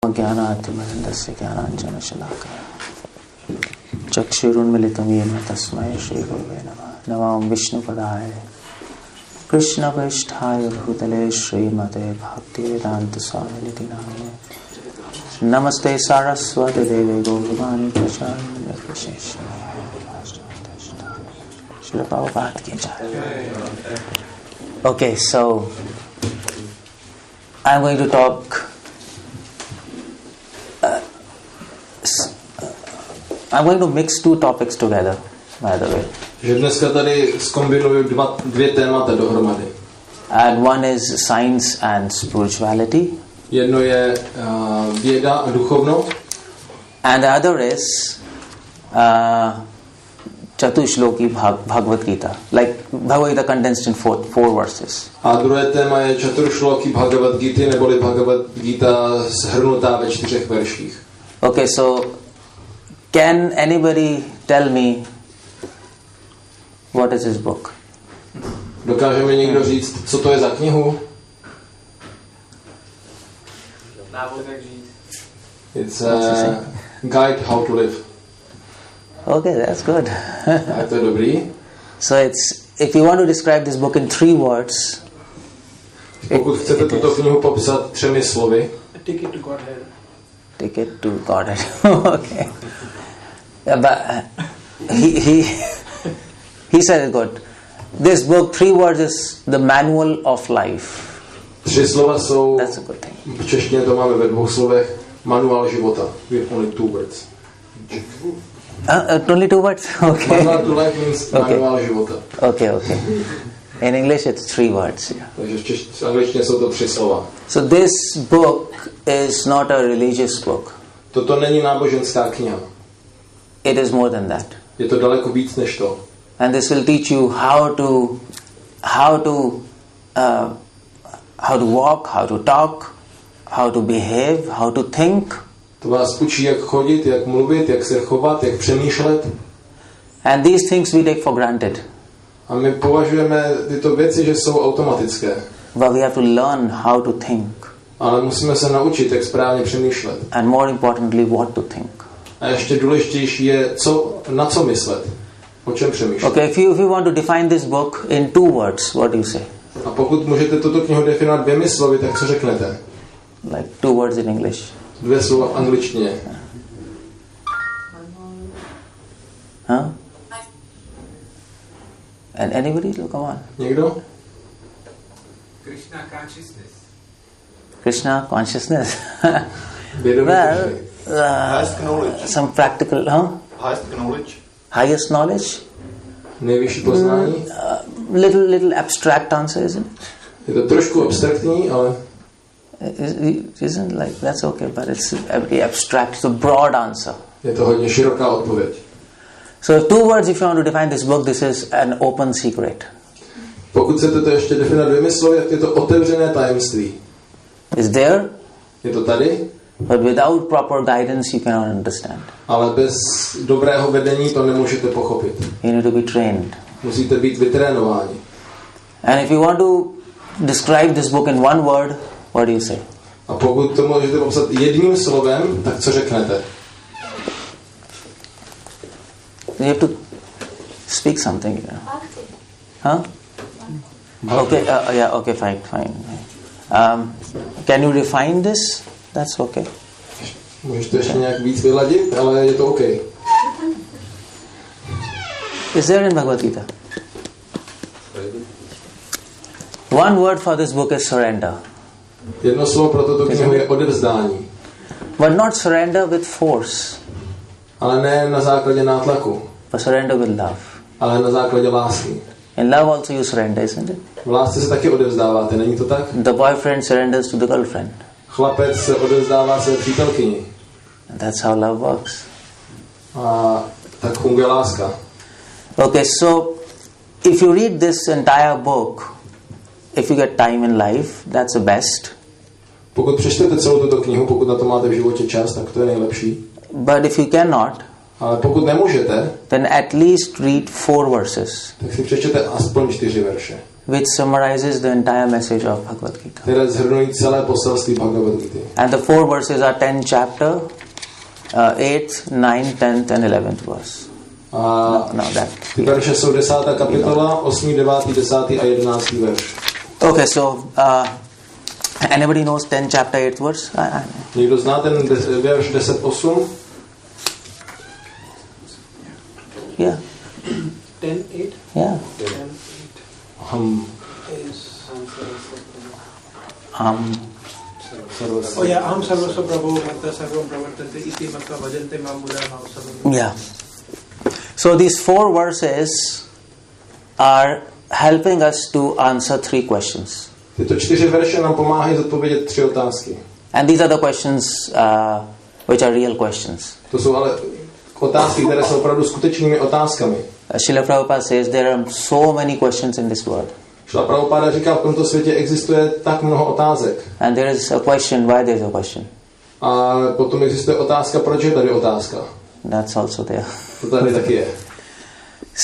अज्ञानातिमिरन्दस्य ज्ञानाञ्जनशलाकया चक्षुरुन्मिलितं येन तस्मै श्रीगुरवे नमः। नमो विष्णुपदाय कृष्णप्रेष्ठाय भूतले श्रीमते भक्तिवेदांत स्वामी नामिने नमस्ते सारस्वती देवे गौरवाणी प्रचारिणे श्रील प्रभुपाद की जय। Okay, so I'm going to talk I'm going to mix two topics together, by the way. Že dneska tady zkombinuju dvě témata dohromady. And one is science and spirituality. Jedno je věda a duchovno. And the other is Chatushloki Bhagavad Gita. Like Bhagavad Gita condensed in four verses. A druhé téma je Chatushloki Bhagavad Gita, neboli Bhagavad Gita shrnutá ve 4 verších. Okay, so can anybody tell me what is this book? Dokáže mi někdo říct, co to je za knihu? Návod, jak žít. It's a guide how to live. Okay, that's good. A to je dobrý. So it's, if you want to describe this book in 3 words. Pokud chcete tuto knihu popsat 3 slovy. A ticket to Godhead. Ticket to Godhead. Okay. Yeah, but he said it good. This book, 3 words, is the manual of life. 3 slova jsou. That's a good thing. V češtině to máme ve 2 slovech. Manuál života. With only 2 words. Only 2 words? Okay. Manual to life means manuál života. Okay. In English it's 3 words. Yeah. Takže v angličtině jsou to 3 slova. So this book is not a religious book. Toto není náboženská kniha. It is more than that. Je to daleko víc než to. And this will teach you how to walk, how to talk, how to behave, how to think. To vás učí, jak chodit, jak mluvit, jak se chovat, jak přemýšlet. And these things we take for granted. A my považujeme tyto věci, že jsou automatické. But we have to learn how to think. Ale musíme se naučit, jak správně přemýšlet. And more importantly, what to think. A ještě důležitější je, na co myslet. O čem přemýšlet. Okay, if you want to define this book in 2 words, what do you say? A pokud můžete tuto knihu definovat 2 slovy, tak co řeknete? Like 2 words in English. 2 slova v angličtině. Huh? And anybody? Come on. Někdo? Krishna Consciousness. Krishna Consciousness. Well, highest knowledge. Some practical, huh? Highest knowledge. Highest knowledge? Nejvyšší poznání? Little abstract answer, isn't it? Je to trošku abstraktní, ale isn't like that's okay, but it's very abstract. It's a broad answer. Je to hodně široká odpověď. So 2 words, if you want to define this book, this is an open secret. Pokud chcete to ještě definovat 2 slovy, tak je to otevřené tajemství. It's there. Je to tady. But without proper guidance, you cannot understand. Ale bez dobrého vedení to nemůžete pochopit. You need to be trained. Musíte být vytrénováni. And if you want to describe this book in 1 word, what do you say? A pokud to můžete popsat 1 slovem, tak co řeknete? You have to speak something. Huh? Okay. Yeah. Okay. Fine. Can you refine this? That's okay. Můžete ještě nějak víc vyladit, ale je to OK. Is there in Bhagavad Gita? 1 word for this book is surrender. 1 slovo pro tuto knihu je odevzdání. But not surrender with force. Ale ne na základě nátlaku. But surrender with love. Ale na základě lásky. In love also you surrender, isn't it? V lásce se taky odevzdáváte, není to tak? The boyfriend surrenders to the girlfriend. Chlapec se odevzdává své přítelkyni. And that's how love works. A tak funguje láska. Okay, so if you read this entire book, if you get time in life, that's the best. Pokud přečtete celou tuto knihu, pokud na to máte v životě čas, tak to je nejlepší. But if you cannot, ale pokud nemůžete, then at least read 4 verses. Tak si přečtěte aspoň 4 verše. which summarizes the entire message of Bhagavad Gita. Které shrnují celé poselství Bhagavad Gity. And the 4 verses are 10th chapter, 8th, 9th, 10th and 11th verse. Ty verše jsou 10. kapitola, 8., 9., 10. a 11. verš. Okay, so anybody knows 10th chapter 8th verse? Někdo zná ten verš 10:8? Yeah. 10:8? Yeah. 10:8. Aham sarvasva prabhu bhakta sarvam pravartante iti matva bhajante mam buddha sarvam. Yeah. So these 4 verses are helping us to answer 3 questions. Tyto 4 verše nám pomáhají zodpovědět 3 otázky. And these are the questions which are real questions. To jsou ale otázky, které jsou opravdu skutečnými otázkami. Srila Prabhupada says there are so many questions in this world. Srila Prabhupada říká, v tomto světě existuje tak mnoho otázek. And there is a question, why there is a question. A potom existuje otázka, proč je tady otázka. That's also there. To tady taky je.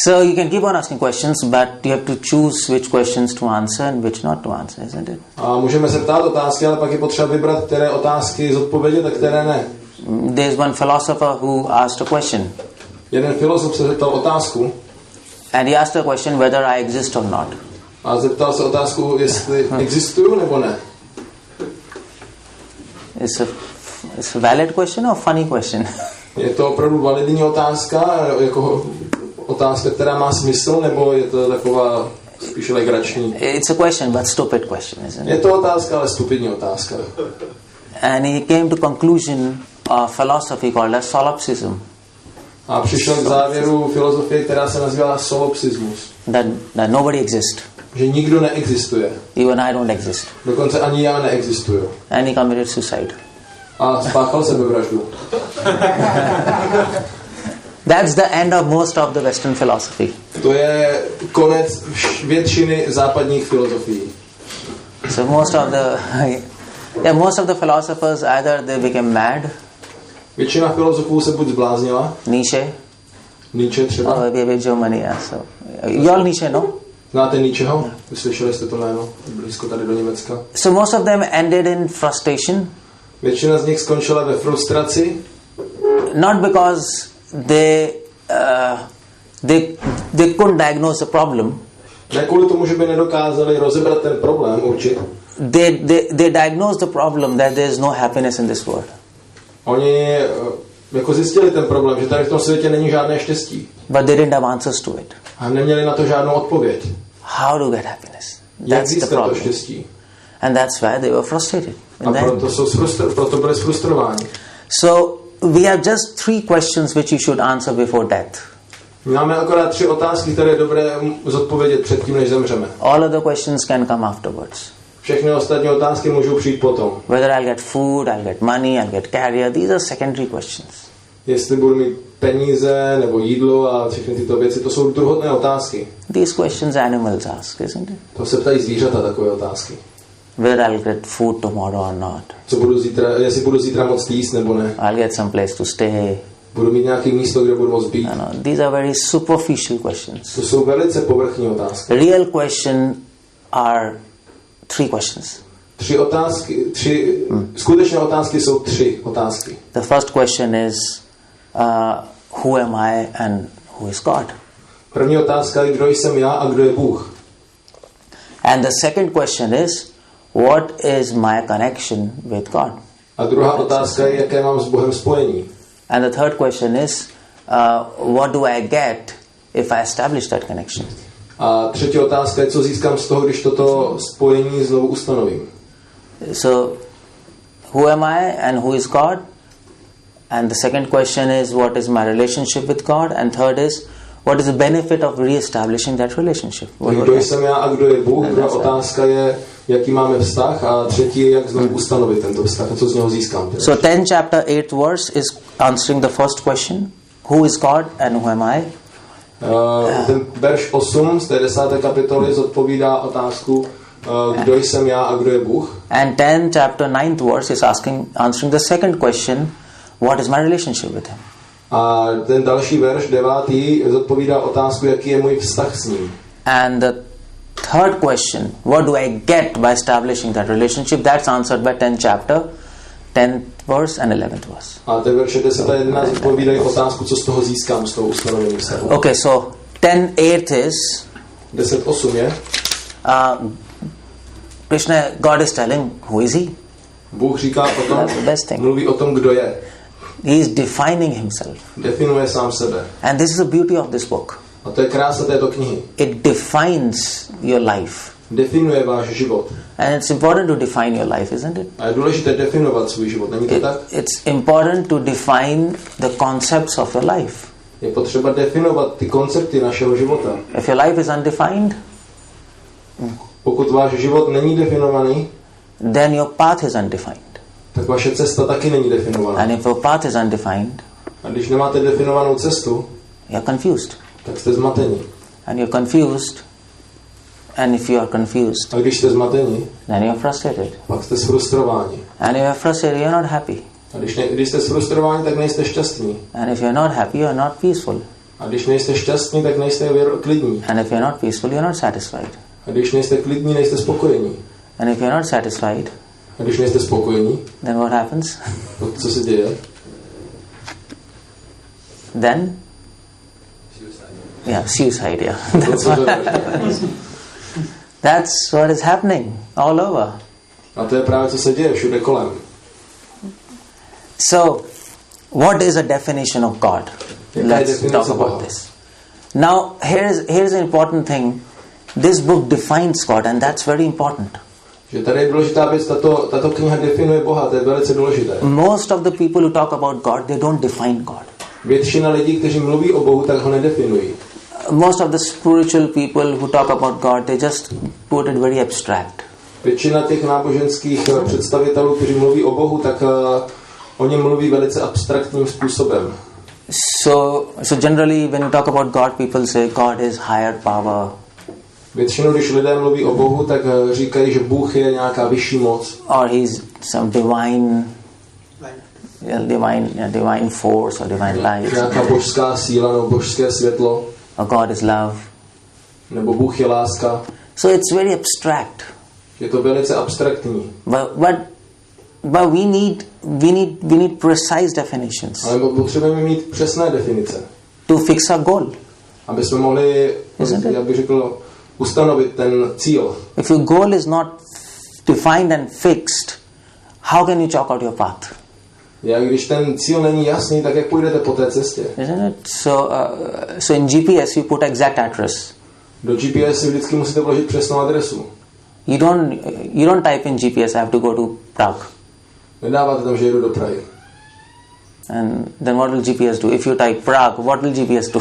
So you can keep on asking questions, but you have to choose which questions to answer and which not to answer, isn't it? A můžeme se ptát otázky, ale pak je potřeba vybrat, které otázky zodpovědět a které ne. There's one philosopher who asked a question. Jeden filozof se zeptal otázku. And he asked a question whether I exist or not. A zeptal se otázku, jestli existuju nebo ne. It's a valid question or a funny question? Je to opravdu validní otázka, jako otázka, která má smysl, nebo je to taková spíš legrační? It's a question, but stupid question, isn't it? Je to otázka, ale stupidní otázka. And he came to conclusion of philosophy called as solipsism. A přišel k závěru filozofie, která se nazývá solipsismus. That nobody exists. Že nikdo neexistuje. Even I don't exist. Dokonce ani já neexistuju. And he committed suicide. A spáchal sebevraždu. That's the end of most of the Western philosophy. To je konec většiny západních filozofií. So most of the philosophers either they became mad. Většina filozofů se buď zbláznila. Nietzsche třeba. Oh, maybe Germany, yeah. So you all Nietzsche, no? Znáte Nietzscheho? Slyšeli jste to jméno? Blízko tady do Německa. So most of them ended in frustration. Většina z nich skončila ve frustraci. Not because they couldn't diagnose the problem. Ne kvůli tomu, že by nedokázali rozebrat ten problém, určit. They diagnosed the problem that there is no happiness in this world. Oni jako zjistili ten problém, že tady v tom světě není žádné štěstí. But they didn't have answers to it. A neměli na to žádnou odpověď. How to get happiness? Jak získat to štěstí? And that's why they were frustrated. A proto byli frustrováni. So we have just 3 questions which you should answer before death. Máme akorát 3 otázky, které je dobré zodpovědět předtím, než zemřeme. All other questions can come afterwards. Všechny ostatní otázky můžou přijít potom. Whether I'll get food, I'll get money, I'll get career, these are secondary questions. Jestli budu mít peníze nebo jídlo a všechny tyto věci, to jsou druhotné otázky. These questions animals ask, isn't it? To se ptají zvířata, takové otázky. Whether I'll get food tomorrow or not. Co budu zítra, jestli budu zítra moct jíst nebo ne. I'll get some place to stay. Budu mít nějaké místo, kde budu moct být. No, these are very superficial questions. To jsou velice povrchní otázky. Real question are 3 questions. 3 otázky, skutečné otázky jsou 3 otázky. The first question is who am I and who is God? První otázka je, kdo jsem já a kdo je Bůh. And the second question is, what is my connection with God? A druhá otázka je, jaké mám s Bohem spojení. And the third question is, what do I get if I establish that connection? A třetí otázka je, co získám z toho, když toto spojení znovu ustanovím. So, who am I and who is God? And the second question is, what is my relationship with God? And third is, what is the benefit of re-establishing that relationship? Kdo jsem já a kdo je Bůh? Druhá otázka je, jaký máme vztah, a třetí je, jak znovu ustanovit tento vztah a co z něho získám. So 10 chapter 8th verse is answering the first question, who is God and who am I? Ten verš 8 z té 10. kapitoly zodpovídá otázku, kdo jsem já a kdo je Bůh. And 10 chapter 9th verse is answering the second question, what is my relationship with him? A ten další verš 9. zodpovídá otázku, jaký je můj vztah s ním. And the third question, what do I get by establishing that relationship? That's answered by 10th chapter, 10th verse and 11th verse. A ty verše 10 a 11 odpovídají otázku, co z toho získám, z toho ustanovení vztahu. Okay, so 10:8 is 10:8 je Krishna, God is telling who is he? Bůh říká o tom, That's the best thing. mluví o tom, kdo je. He is defining himself. Definuje sám sebe. And this is the beauty of this book. A to je krása této knihy. It defines your life. Definuje váš život. And it's important to define your life, isn't it? A je důležité definovat svůj život, není to tak? It's important to define the concepts of your life. Je potřeba definovat ty koncepty našeho života. If your life is undefined, Pokud váš život není definovaný, then your path is undefined. tak vaše cesta taky není definovaná. And if your path is undefined, A když nemáte definovanou cestu, you're confused. tak jste zmatení. And you're confused. And if you are confused, A když jste zmatení, then you're frustrated. pak jste sfrustrováni. And if you're frustrated, you're not happy. A když jste sfrustrováni, tak nejste šťastní. And if you're not happy, you're not peaceful. A když nejste šťastní, tak nejste klidní. And if you're not peaceful, you're not satisfied. A když nejste klidní, nejste spokojení. And if you're not satisfied, A když nejste spokojení, then what happens? tak co se děje? Then? Yeah, suicide, yeah. That's what is happening all over. A to je právě, co se děje všude kolem. So, what is a definition of God? Let's talk about this. Now, here's an important thing. This book defines God, and that's very important. Že tady je důležitá věc, tato kniha definuje Boha, to je velice důležité. Most of the people who talk about God, they don't define God. Většina lidí, kteří mluví o Bohu, tak ho nedefinují. Most of the spiritual people who talk about God, they just put it very abstract. Většina těch náboženských představitelů, kteří mluví o Bohu, tak o něm mluví velice abstraktním způsobem. So generally, when you talk about God, people say God is higher power. Většinou, když lidé mluví o Bohu, tak říkají, že Bůh je nějaká vyšší moc. Or he's some divine force or divine light. Nějaká božská síla nebo božské světlo. Or God is love. Nebo Bůh je láska. So it's very abstract. Je to velice abstraktní. But we need precise definitions. Ale potřebujeme mít přesné definice. To fix a goal. Aby jsme mohli, já bych řekl, ustanovit ten cíl. If your goal is not defined and fixed, how can you chalk out your path? Když ten cíl není jasný, tak jak půjdete po té cestě? Isn't it? So in GPS you put exact address. Do GPS si vždycky musíte vložit přesnou adresu. You don't type in GPS I have to go to Prague. Nedáváte tam, že jedu do Prahy. And then what will GPS do? If you type Prague, what will GPS do?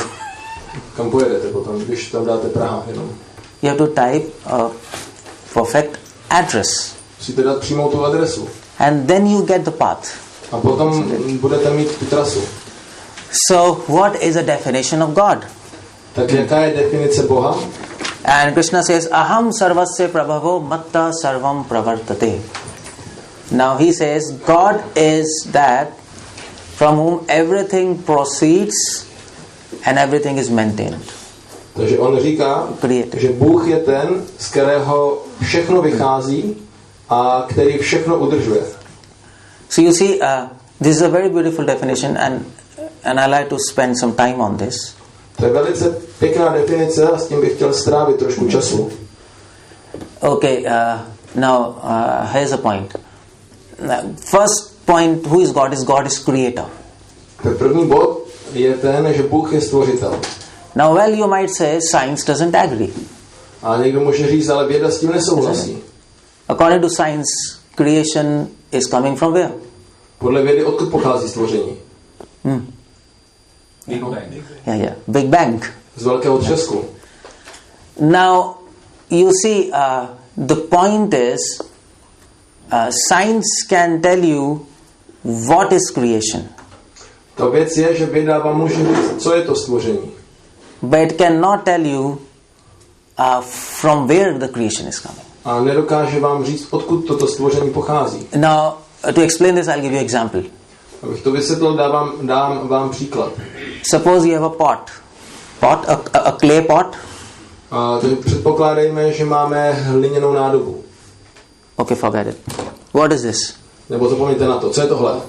Kam pojedete potom, když tam dáte Praha jenom? You have to type a perfect address. Musíte dát přímou tu adresu. And then you get the path. A potom budete mít tu trasu. So what is a definition of God? Tak jaká je definice Boha? And Krishna says, Aham sarvasya prabhavo matta sarvam pravartate. Now he says, God is that from whom everything proceeds and everything is maintained. Takže on říká, že Bůh je ten, z kterého všechno vychází a který všechno udržuje. So you see, this is a very beautiful definition and I like to spend some time on this. To je velice pěkná definice a s tím bych chtěl strávit trošku času. Okay, now here's a point. First point, who is God? God is creator. Tak první bod je ten, že Bůh je stvořitel. Now, well, you might say science doesn't agree. A někdo může říct, ale věda s tím nesouhlasí. According to science, creation is coming from where? Podle vědy, odkud pochází stvoření? Big Bang. Yeah. Big Bang. Z velkého třesku. Now, you see, the point is, science can tell you what is creation. Ta věc je, že věda vám může říct, co je to stvoření. But it cannot tell you from where the creation is coming. A nedokáže vám říct, odkud toto stvoření pochází. Now, to explain this, I'll give you an example. Abych to vysvětlil, dám vám příklad. Suppose you have a pot, a clay pot. Takže předpokládejme, že máme hliněnou nádobu. Okay, forget it. What is this? Nebo zapomeňte na to. Co je tohle?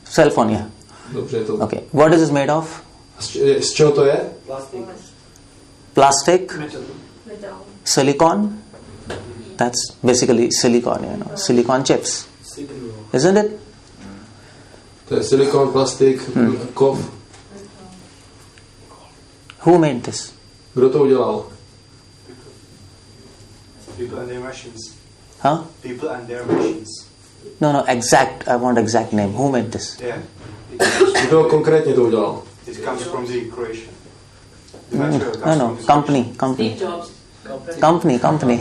Cell phone, yeah. Dobře, je to. Okay. What is this made of? Z čeho to je? Plastic? Silicon? That's basically silicon, silicon chips. Isn't it? To je silikon, plastik, kov. Who made this? Kdo to udělal? People and their machines. Huh? People and their machines. No, exact. I want exact name. Who made this? Yeah. Kdo konkrétně to udělal? It comes from the creation. The material comes No, from the company. Steve Jobs. Company.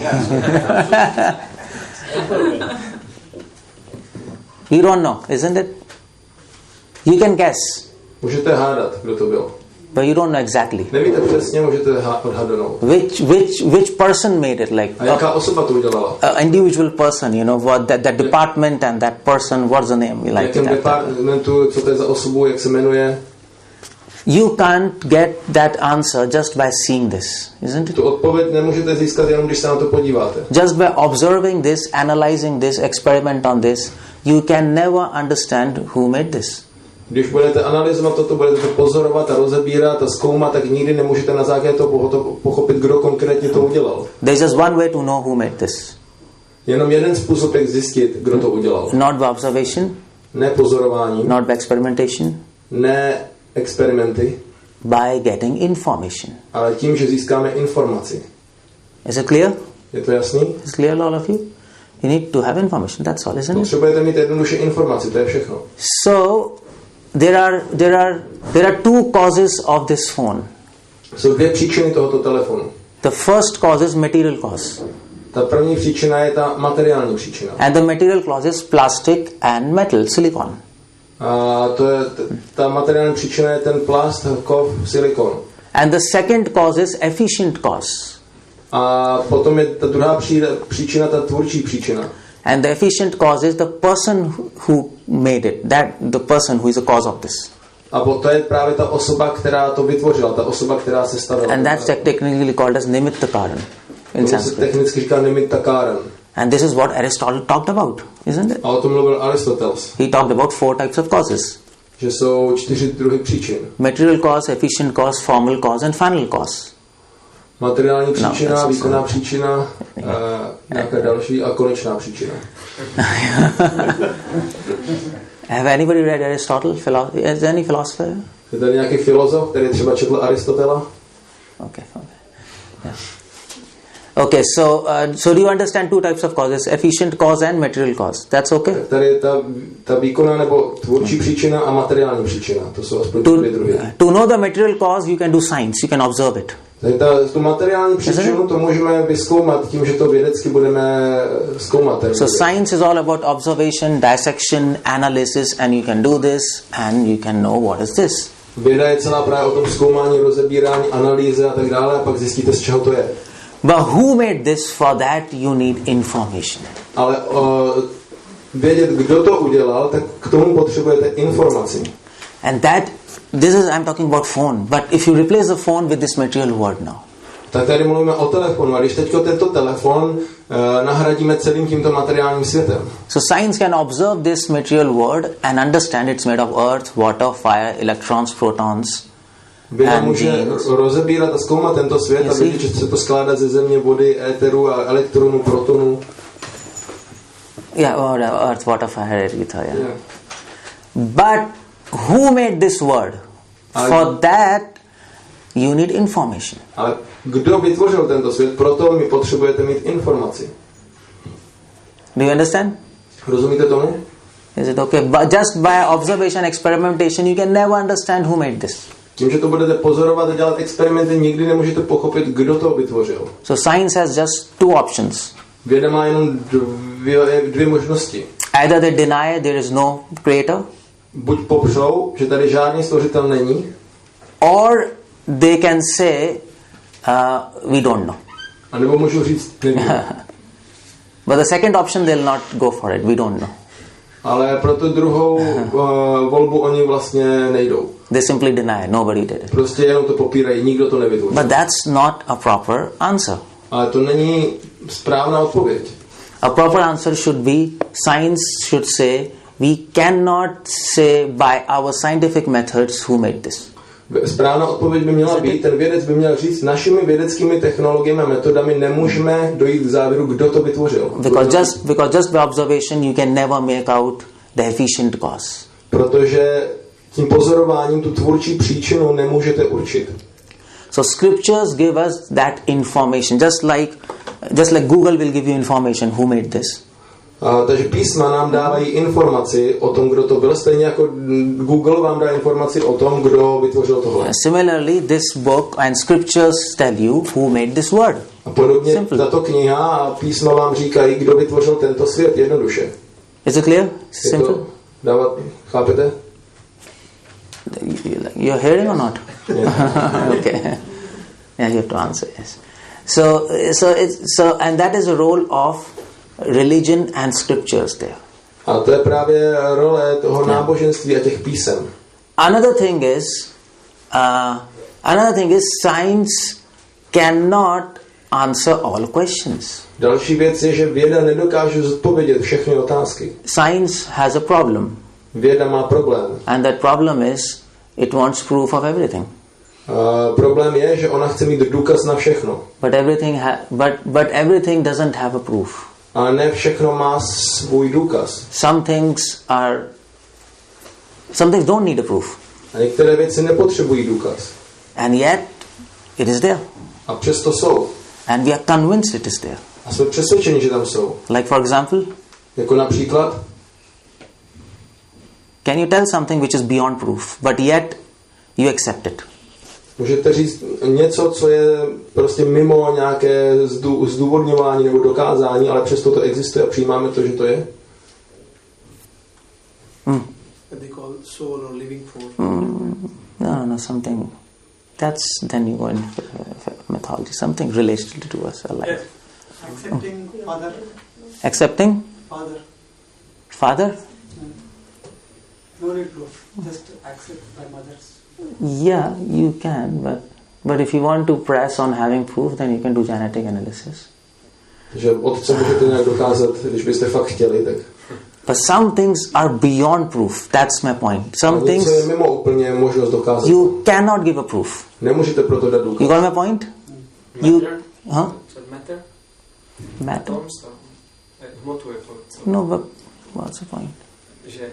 You don't know, isn't it? You can guess, Můžete hádat, kdo to byl. but you don't know exactly. Nevíte přesně, můžete odhadnout. Which person made it? Like A jaká osoba to udělala? an individual person, what that department and that person. What's the name? V Like jakém that. departmentu, co to je za osobu, jak se jmenuje? You can't get that answer just by seeing this, isn't it? Tu odpověď nemůžete získat jenom, když se na to podíváte. Just by observing this, analyzing this, experiment on this, you can never understand who made this. Když budete analyzovat toto, budete to pozorovat a rozebírat a zkoumat, tak nikdy nemůžete na základě toho pochopit, kdo konkrétně to udělal. There's just one way to know who made this. Jenom jeden způsob, jak zjistit, kdo to udělal. Not by observation, Ne pozorování, not by experimentation, ne experimenty, by getting information. ale tím, že získáme informaci. Is it clear? Je to jasný? Is it clear, all of you? You need to have information. That's all, isn't it? Potřebujete mít jednoduše informaci, to je všechno. So there are two causes of this phone. Jsou dvě příčiny tohoto telefonu. The first cause is material cause, Ta první příčina je ta materiální příčina. and the material cause is plastic and metal, silicon. A to je ta materiální příčina je ten plast, kov, silikon. And the second cause is efficient cause. A potom je ta druhá příčina, ta tvůrčí příčina. And the efficient cause is the person who made it, that the person who is the cause of this. A to je právě ta osoba, která to vytvořila, ta osoba, která se stavila. And that's technically called as nimitta karan in To se Sanskrit. technicky říká nimitta karan. And this is what Aristotle talked about, isn't it? A o tom mluvil Aristoteles, He talked about 4 types of causes: že jsou 4 druhy příčin. material cause, efficient cause, formal cause, and final cause. Materiální příčina, that's výkonná příčina, nějaká další a konečná příčina. Have anybody read Aristotle? Is any philosopher? Je tady nějaký filozof, který třeba četl Aristotela? Okay. Yeah. Okay, so do you understand 2 types of causes: efficient cause and material cause? That's okay. Tak tady je ta výkonná nebo tvůrčí příčina a materiální příčina. To jsou aspoň 2 druhy. To know the material cause, you can do science. You can observe it. Tu materiální příčinu to můžeme vyzkoumat tím, že to vědecky budeme zkoumat. So science is all about observation, dissection, analysis, and you can do this, and you can know what is this. Věda je celá právě o tom zkoumání, rozebírání, analýze a tak dále, a pak zjistíte, z čeho to je. But who made this? For that you need information. Ale vědět, kdo to udělal, tak k tomu potřebujete informaci. And I'm talking about phone. But if you replace the phone with this material world now, Tak tady mluvíme o telefonu, a když teďko tento telefon nahradíme celým tímto materiálním světem. so science can observe this material world and understand it's made of earth, water, fire, electrons, protons. Věda může rozebírat a zkoumat tento svět a vidět, že se to skládá ze země, vody, éteru a elektronů, protonů. Yeah, earth, water, fire, ether, yeah. But who made this world? For that you need information. Ale kdo vytvořil tento svět? Proto my potřebujete mít informaci. Do you understand? Rozumíte tomu? Is it okay? But just by observation, experimentation, you can never understand who made this. Tím, že to budete pozorovat a dělat experimenty, nikdy nemůžete pochopit, kdo to vytvořil. So science has just 2 options. Věda má jenom dvě možnosti. Either they deny there is no creator, Buď popřou, že tady žádný stvořitel není, or they can say we don't know. a nebo můžou říct nevím. But the second option they'll not go for it. We don't know. Ale pro tu druhou volbu oni vlastně nejdou. They simply deny it. Nobody did it. Prostě jenom to popírají, nikdo to nevytvořil. But that's not a proper answer. Ale to není správná odpověď. A proper answer should be, science should say, we cannot say by our scientific methods who made this. Správná odpověď by měla být, ten vědec by měl říct, našimi vědeckými technologiemi a metodami nemůžeme dojít k závěru, kdo to vytvořil. Because just by observation you can never make out the efficient cause. Protože tím pozorováním tu tvůrčí příčinu nemůžete určit. So scriptures give us that information, just like Google will give you information who made this. Takže písma nám dávají informaci o tom, kdo to byl, stejně jako Google vám dá informaci o tom, kdo vytvořil tohle. Similarly, this book and scriptures tell you who made this world. A podobně tato kniha a písma vám říkají, kdo vytvořil tento svět, jednoduše. Is it clear? Simple? Chápete? You're hearing or not? Yeah. Okay. Yeah, you have to answer, yes. So and that is a role of religion and scriptures there. A to je právě role toho náboženství a těch písem. Another thing is science cannot answer all questions. Další věc je, že věda nedokáže zodpovědět všechny otázky. Science has a problem. Věda má problém. And that problem is it wants proof of everything. Problém je, že ona chce mít důkaz na všechno. But everything doesn't have a proof. Ale ne všechno má svůj důkaz. Some things don't need a proof. A některé věci nepotřebují důkaz. And yet it is there. A přesto jsou. And we are convinced it is there. A jsme přesvědčeni, že tam jsou. Like for example, jako například, can you tell something which is beyond proof, but yet you accept it? Můžete říct něco, co je prostě mimo nějaké zdůvodňování nebo dokázání, ale přesto to existuje a přijímáme to, že to je? They call soul or living force. No, something. That's then you go in mythology. Something related to us, alive. Yes. Accepting father. Accepting? Father. Father? No need proof. Just accept by mothers. Yeah, you can, but if you want to press on having proof, then you can do genetic analysis. Takže otce můžete nějak dokázat, když byste fakt chtěli, tak. But some things are beyond proof. That's my point. Some things je mimo úplně možnost dokázat. You cannot give a proof. Nemůžete proto dát důkaz. You got my point? Matter? Matter? Hmotu jako No, but what's the point? Že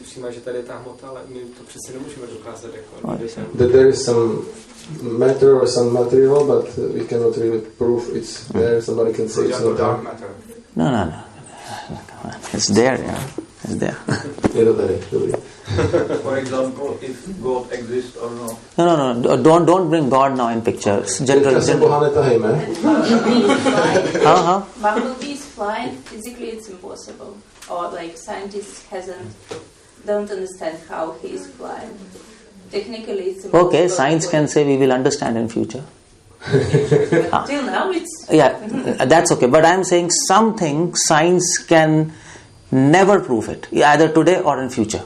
přijímá, že tady je ta hmota, ale my to přece nemůžeme dokázat. Jako, that there is some matter or some material, but we cannot really prove it's there. Somebody can say it's not there. No. It's there, yeah. It's there. Je to tady, dobrý. For example, if God exists or not. No. Don't bring God now in picture. Teďka se Boha netahejme. Bumblebee is flying. Physically, it's impossible. Or like scientists don't understand how he is flying. Technically, it's impossible. Okay, science can say we will understand in future. Till now, it's... Yeah, that's okay. But I'm saying something science can never prove it, either today or in future.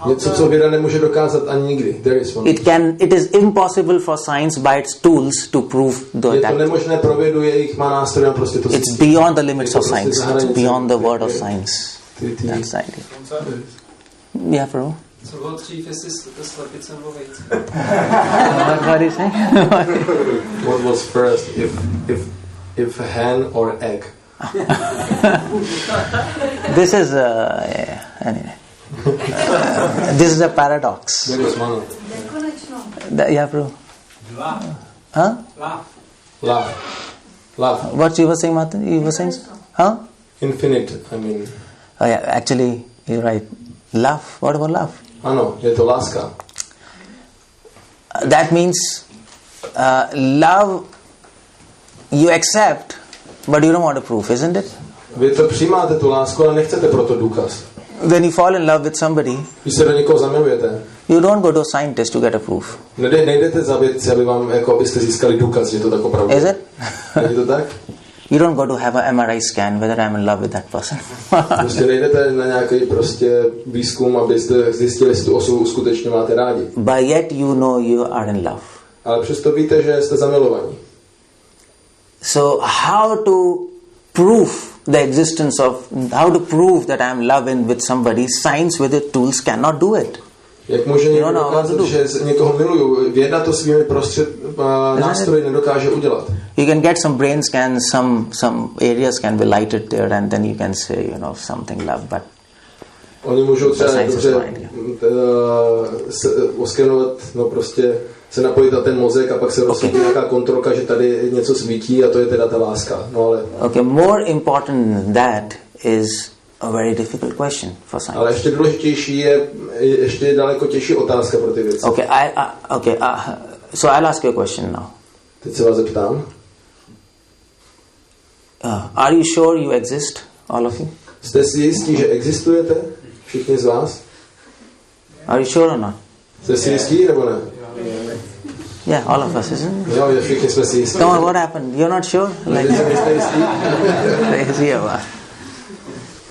Něco, co věda nemůže dokázat ani nikdy. There is one. It is impossible for science by its tools to prove that. Je to nemožné pro vědu, jejich má nástroje prostě to. It's beyond the limits of science. It's beyond the word of science. That's the idea. Yeah, bro. Co bylo dřív, jestli to slepice nebo vejce? What is it? What was first, if a hen or egg? This is anyway. This is a paradox. There is one. Yeah, bro. Love. Huh? Love. What you were saying, Martin? You were saying? Huh? Infinite, I mean. Oh yeah, actually, you're right. Love. What about love? Ano, je to láska. That means love you accept, but you don't want to prove, isn't it? Vy to přijímáte tu lásku, ale nechcete proto důkaz. When you fall in love with somebody, když se do někoho zamilujete, you don't go to a scientist to get a proof. Nejdete za vědci, abyste získali důkaz, že to tak opravdu. Is it? Je to tak? You don't go to have an MRI scan whether I'm in love with that person. Prostě nejdete na nějaký prostě výzkum, abyste zjistili, jestli tu osobu skutečně máte rádi. But yet you know you are in love. Ale přesto víte, že jste zamilovaní. So how to prove the existence of, how to prove that I'm loving with somebody? Science with its tools cannot do it. Jak může někdo dokázat, že někoho miluju? Věda to svými nástroji nedokáže udělat. You can get some brain scans, some areas can be lighted there, and then you can say, you know, something love, but oni můžou třeba dobře oskenovat, no prostě se napojit na ten mozek a pak se rozsvítí nějaká kontrolka, že tady něco svítí a to je teda ta láska. No ale okay, more important than that is a very difficult question for science. Ale ještě důležitější je ještě daleko těžší otázka pro ty věci. So I'll ask you a question now. Teď se vás zeptám. Are you sure you exist, all of you? Jste si jistí, že existujete? Všichni z vás? Are you sure or not? Jste si jistí nebo ne? Yeah, all of us, isn't it? Jo, všichni jsme si jistí. Come on, what happened? You're not sure? Like,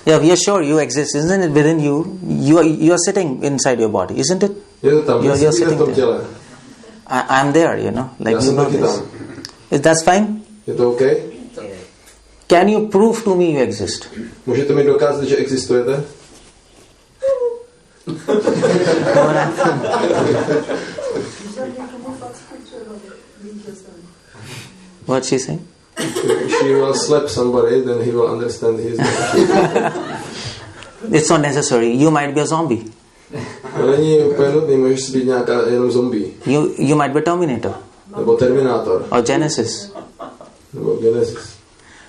yeah, you're sure you exist, isn't it? Within you, you are sitting inside your body, isn't it? Je to tam, you're sitting v tom těle. I'm there, you know. Like Já jsem taky tam. Is that fine? Je to okay? Can you prove to me you exist? Můžete mi dokázat, že existujete? What's she saying? She will slap somebody, then he will understand his. It's not necessary. You might be a zombie. Není úplně nutný, můžeš být nějaká jenom zombie. You might be Terminator. Nebo Terminátor. Or Genesis. Nebo Genesis.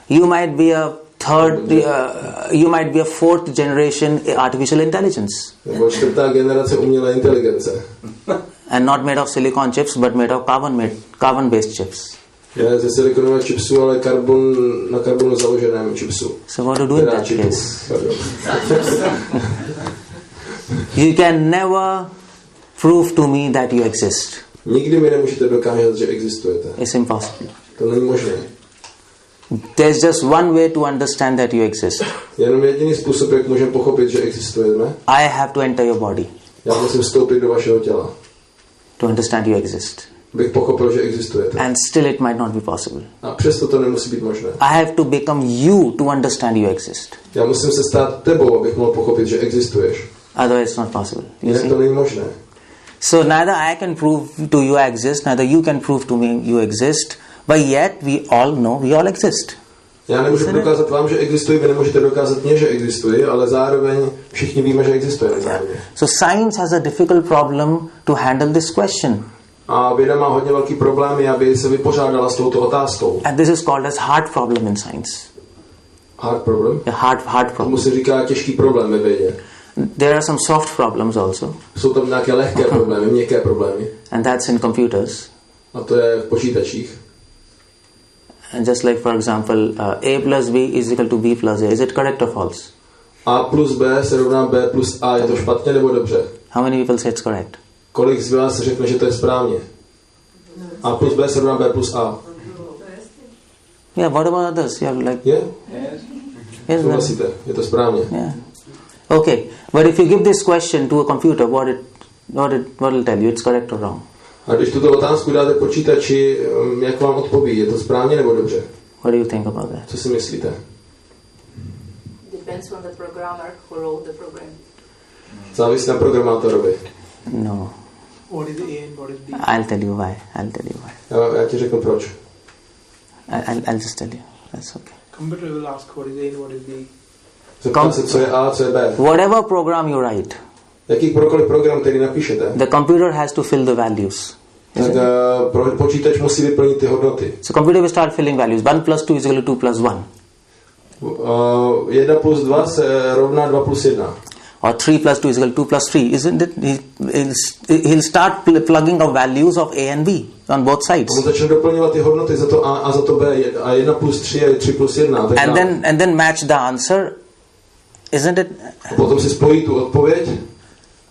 You might be a you might be a fourth generation artificial intelligence. Nebo čtvrtá generace umělé inteligence. And not made of silicon chips, but made of carbon-based chips. Je ze silikonového chipsu, ale na karbonu založeném chipsu. So what to do in that case? You can never prove to me that you exist. Nikdy mi nemůžete dokázat, že existujete. It's impossible. To není možné. There's just one way to understand that you exist. Jenom jediný způsob, jak můžeme pochopit, že existujeme. I have to enter your body. Já musím vstoupit do vašeho těla. To understand you exist. Bych pochopil, že existujete. And still it might not be possible. A přesto to nemusí být možné. I have to become you to understand you exist. Já musím se stát tebou, abych mohl pochopit, že existuješ. Otherwise it's not possible. Jinak to není možné. So neither I can prove to you I exist, neither you can prove to me you exist, but yet we all know we all exist. Já nemůžu dokázat vám, že existuji, vy nemůžete dokázat mě, že existuji, ale zároveň všichni víme, že existujeme. So science has a difficult problem to handle this question. A věda má hodně velký problémy, aby se vypořádala s touto otázkou. And this is called as hard problem in science. Hard problem? A hard problem. Tomu se říká těžký problém ve vědě. There are some soft problems also. Jsou tam nějaké lehké problémy, měkké problémy. And that's in computers. A to je v počítačích. And just like for example, A plus B is equal to B plus A. Is it correct or false? A plus B se rovná B plus A. Je to špatně nebo dobře? How many people say it's correct? Kolik z vás řekne, že to je správně? A plus B se rovná B plus A. Yeah, what about others? You have like... Je? Yes. Souhlasíte, je to správně. Yeah. Okay, but if you give this question to a computer, what will tell you? It's correct or wrong? A když tuto otázku dáte počítači, jak vám odpoví? Je to správně nebo dobře? What do you think about that? Co si myslíte? Depends on the programmer who wrote the program. Závisí na programátorovi. No. What is the A and what is B? I'll tell you why. Já ti řeknu proč. I'll just tell you. That's okay. Computer will ask what is A and what is B. Zeptám se, co je A, co je B. Whatever program you write, Jakýkoliv program, který napíšete, the computer has to fill the values. tak počítač musí vyplnit ty hodnoty. So computer will start filling values. 1 plus 2 is equal to 2 plus 1. 1 plus 2 se rovná 2 plus 1. Or 3 plus 2 is equal to 2 plus 3. Isn't it? He'll start plugging of values of A and B on both sides. On začne doplňovat ty hodnoty za to A a za to B. A 1 plus 3 je 3 plus 1. And then match the answer. Isn't it? Potom si spojí tu odpověď.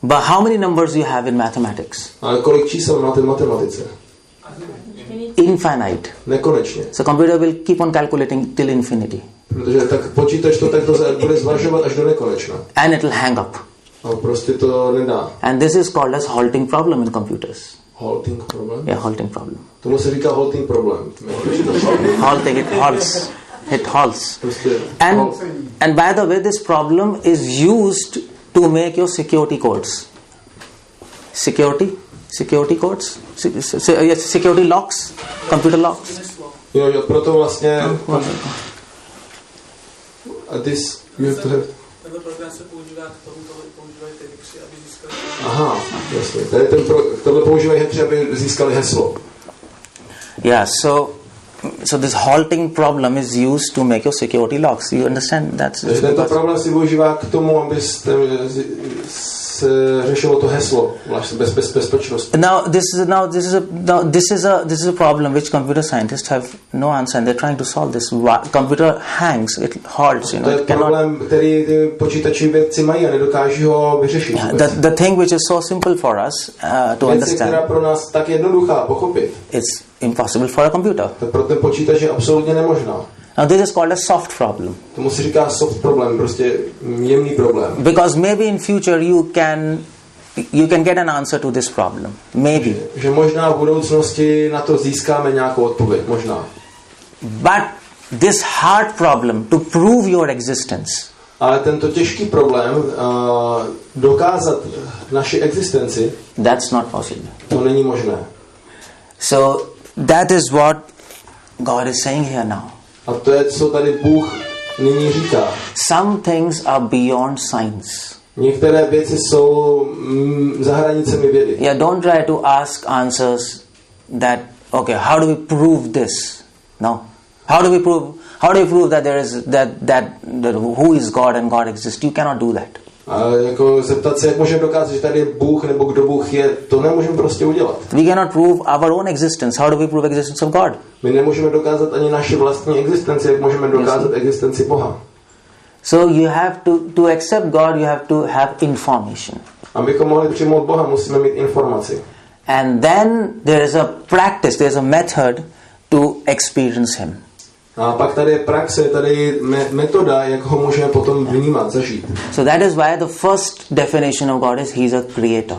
But how many numbers you have in mathematics? A kolik čísel máte v matematice? Infinite. Nekonečně. So computer will keep on calculating till infinity. Protože tak počítač to takto bude zvažovat až do nekonečna. And it will hang up. A prostě to nedá. And this is called as halting problem in computers. Halting problem? Yeah, halting problem. Tomu se říká halting problem. Halting, it halts. It halts. Prostě and by the way, this problem is used to make your security codes. Security codes? Yes, security locks, computer locks. Jo, proto vlastně this you have to have. Tenhle program se používá k tomu, používají ty hackři, aby získali. Aha, jasně. Tohle používají hackři, aby získali heslo. Yeah, so this halting problem is used to make your security locks. You understand? Takže tento problém si využívá k tomu, abyste se řešilo to heslo bezpečnosti. Now this is a problem which computer scientists have no answer, and they're trying to solve this. Computer hangs, it halts, To je problém, který ty počítači vědci mají a nedokáží ho vyřešit. The thing which is so simple for us to understand. Která pro nás tak jednoduchá pochopit. It's impossible for a computer. To pro ten počítač je absolutně nemožná. Now this is called a soft problem. Tomu se říká soft problem, prostě jemný problém. Because maybe in future you can get an answer to this problem. Maybe. Že možná v budoucnosti na to získáme nějakou odpověď, možná. But this hard problem to prove your existence. Ale tento těžký problém dokázat naši existenci, that's not possible. To není možné. So that is what God is saying here now. A to je, co tady Bůh nyní říká. Some things are beyond science. Některé věci jsou za hranicemi vědy. Yeah, don't try to ask answers that, okay, how do we prove this? No. How do we prove that there is that who is God and God exists? You cannot do that. A jako zeptat se, jak můžeme dokázat, že tady je Bůh nebo kdo Bůh je, to nemůžeme prostě udělat. We cannot prove our own existence. How do we prove existence of God? My nemůžeme dokázat ani naši vlastní existenci, jak můžeme dokázat existenci Boha. So you have to accept God, you have to have information. Abychom mohli přijmout Boha, musíme mít informaci. And then there is a practice, there is a method to experience Him. A pak tady je praxe, tady je metoda, jak ho můžeme potom vnímat, zažít. So that is why the first definition of God is He is a creator.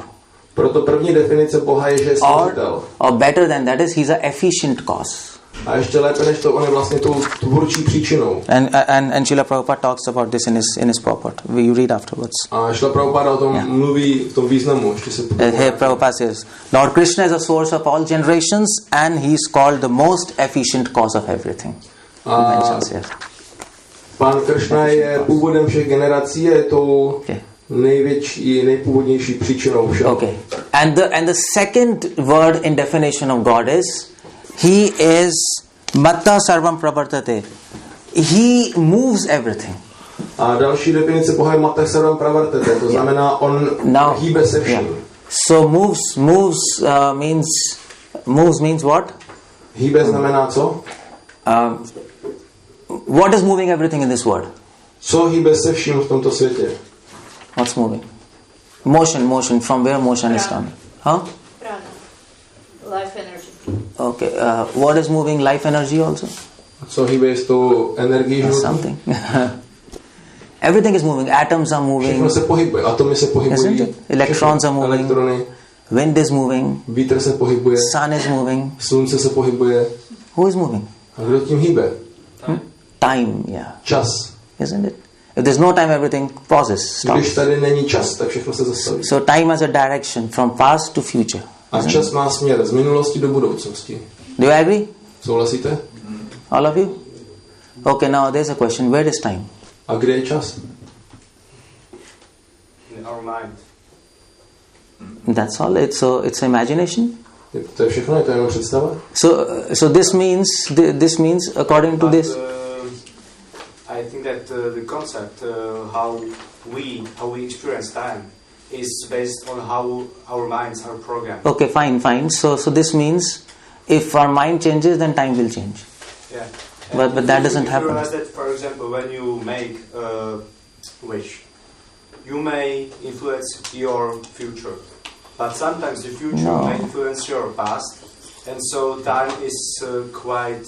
Proto první definice Boha je, že je stvořitel. Or better than that is He is a efficient cause. A ještě lépe než to, on je vlastně tou tvůrčí příčinou. And Srila Prabhupada talks about this in his purport. You read afterwards. A Srila Prabhupada o tom mluví v tom významu. Here Prabhupada says, Lord Krishna is the source of all generations and He is called the most efficient cause of everything. Pán Krishna je původem všech generací, je tou největší, nejpůvodnější příčinou všeho. Okay. And the second word in definition of God is He is Matta Sarvam Pravartate. He moves everything. A další definice Boha je Matta Sarvam Pravartate. To znamená, on hýbe se vším. So moves means what? Hýbe znamená co? What is moving everything in this world? Co hýbe se vším v tomto světě? What's moving? Motion. From where motion is coming? Huh? Prana. Life energy. Okay. What is moving? Life energy also? Co hýbe s tou energií? Something. Everything is moving. Atoms are moving. Všechno se pohybuje. Atomy se pohybují. Electrons are moving. Elektrony. Wind is moving. Vítr se pohybuje. Sun is moving. Slunce se pohybuje. Who is moving? A kdo tím hýbe? Time, yeah. Čas. Isn't it? If there's no time, everything pauses, stops. Když tady není čas, tak všechno se zastaví. So time has a direction from past to future. A čas má směr z minulosti do budoucnosti. Do you agree? Souhlasíte? All of you? Okay, now there's a question. Where is time? A kde je čas? In our mind. That's all. It's imagination. To je všechno, je to jenom představa? So this means according to this. I think that the concept how we experience time is based on how our minds are programmed. Okay, fine. So this means if our mind changes, then time will change. Yeah. But that doesn't happen. You realize that, for example, when you make a wish, you may influence your future. But sometimes the future may influence your past, And so time is quite...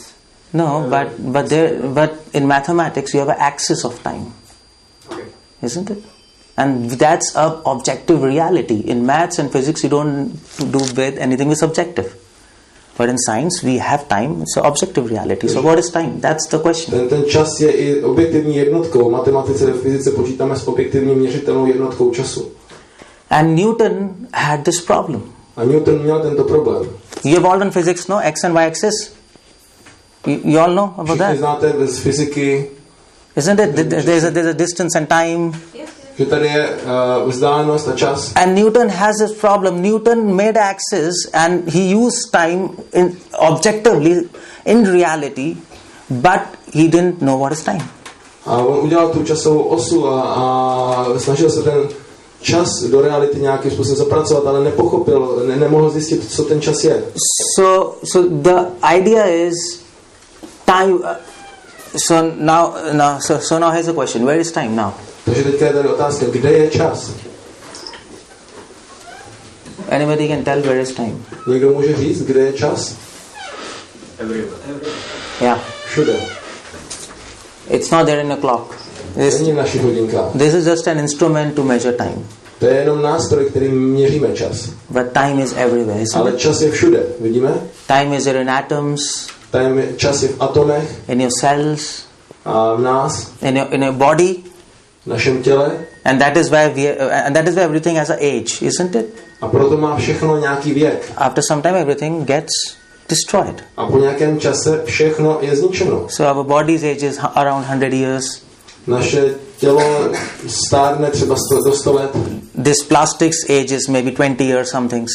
No, but in mathematics you have an axis of time. Okay. Isn't it? And that's a objective reality. In maths and physics you don't do with anything is subjective. But in science we have time, it's an objective reality. So what is time? That's the question. Ten čas je i objektivní jednotkou. V matematice a fyzice počítáme s objektivní měřitelnou jednotkou času. And Newton had this problem. A Newton měl tento problém. You have all done physics, no? X and y axis? You all know about that? Všichni znáte z fyziky. Isn't it? There's a distance and time. Že tady je vzdálenost a čas. And Newton has this problem. Newton made axis and he used time objectively in reality, but he didn't know what is time. A on udělal tu časovou osu a snažil se ten čas do reality nějakým způsobem zapracovat, ale nepochopil, nemohl zjistit, co ten čas je. So the idea is time. So now here's a question: where is time now? Takže teďka je tady otázka, kde je čas? Anybody can tell where is time? Někdo může říct, kde je čas? Yeah. Všude. It's not there in a clock. Není v našich hodinkách. This is just an instrument to measure time. To je jenom nástroj, kterým měříme čas. But time is everywhere, isn't Ale it? čas je všude, vidíme? Time is in atoms. Čas je v atomech. In your cells. A v nás. In your body. V našem těle. And that is where everything has an age, isn't it? A proto má všechno nějaký věk. After some time everything gets destroyed. A po nějakém čase všechno je zničeno. So our body's age is around 100 years. Naše tělo stárne třeba do 100 let. This plastic's age is maybe 20 years something.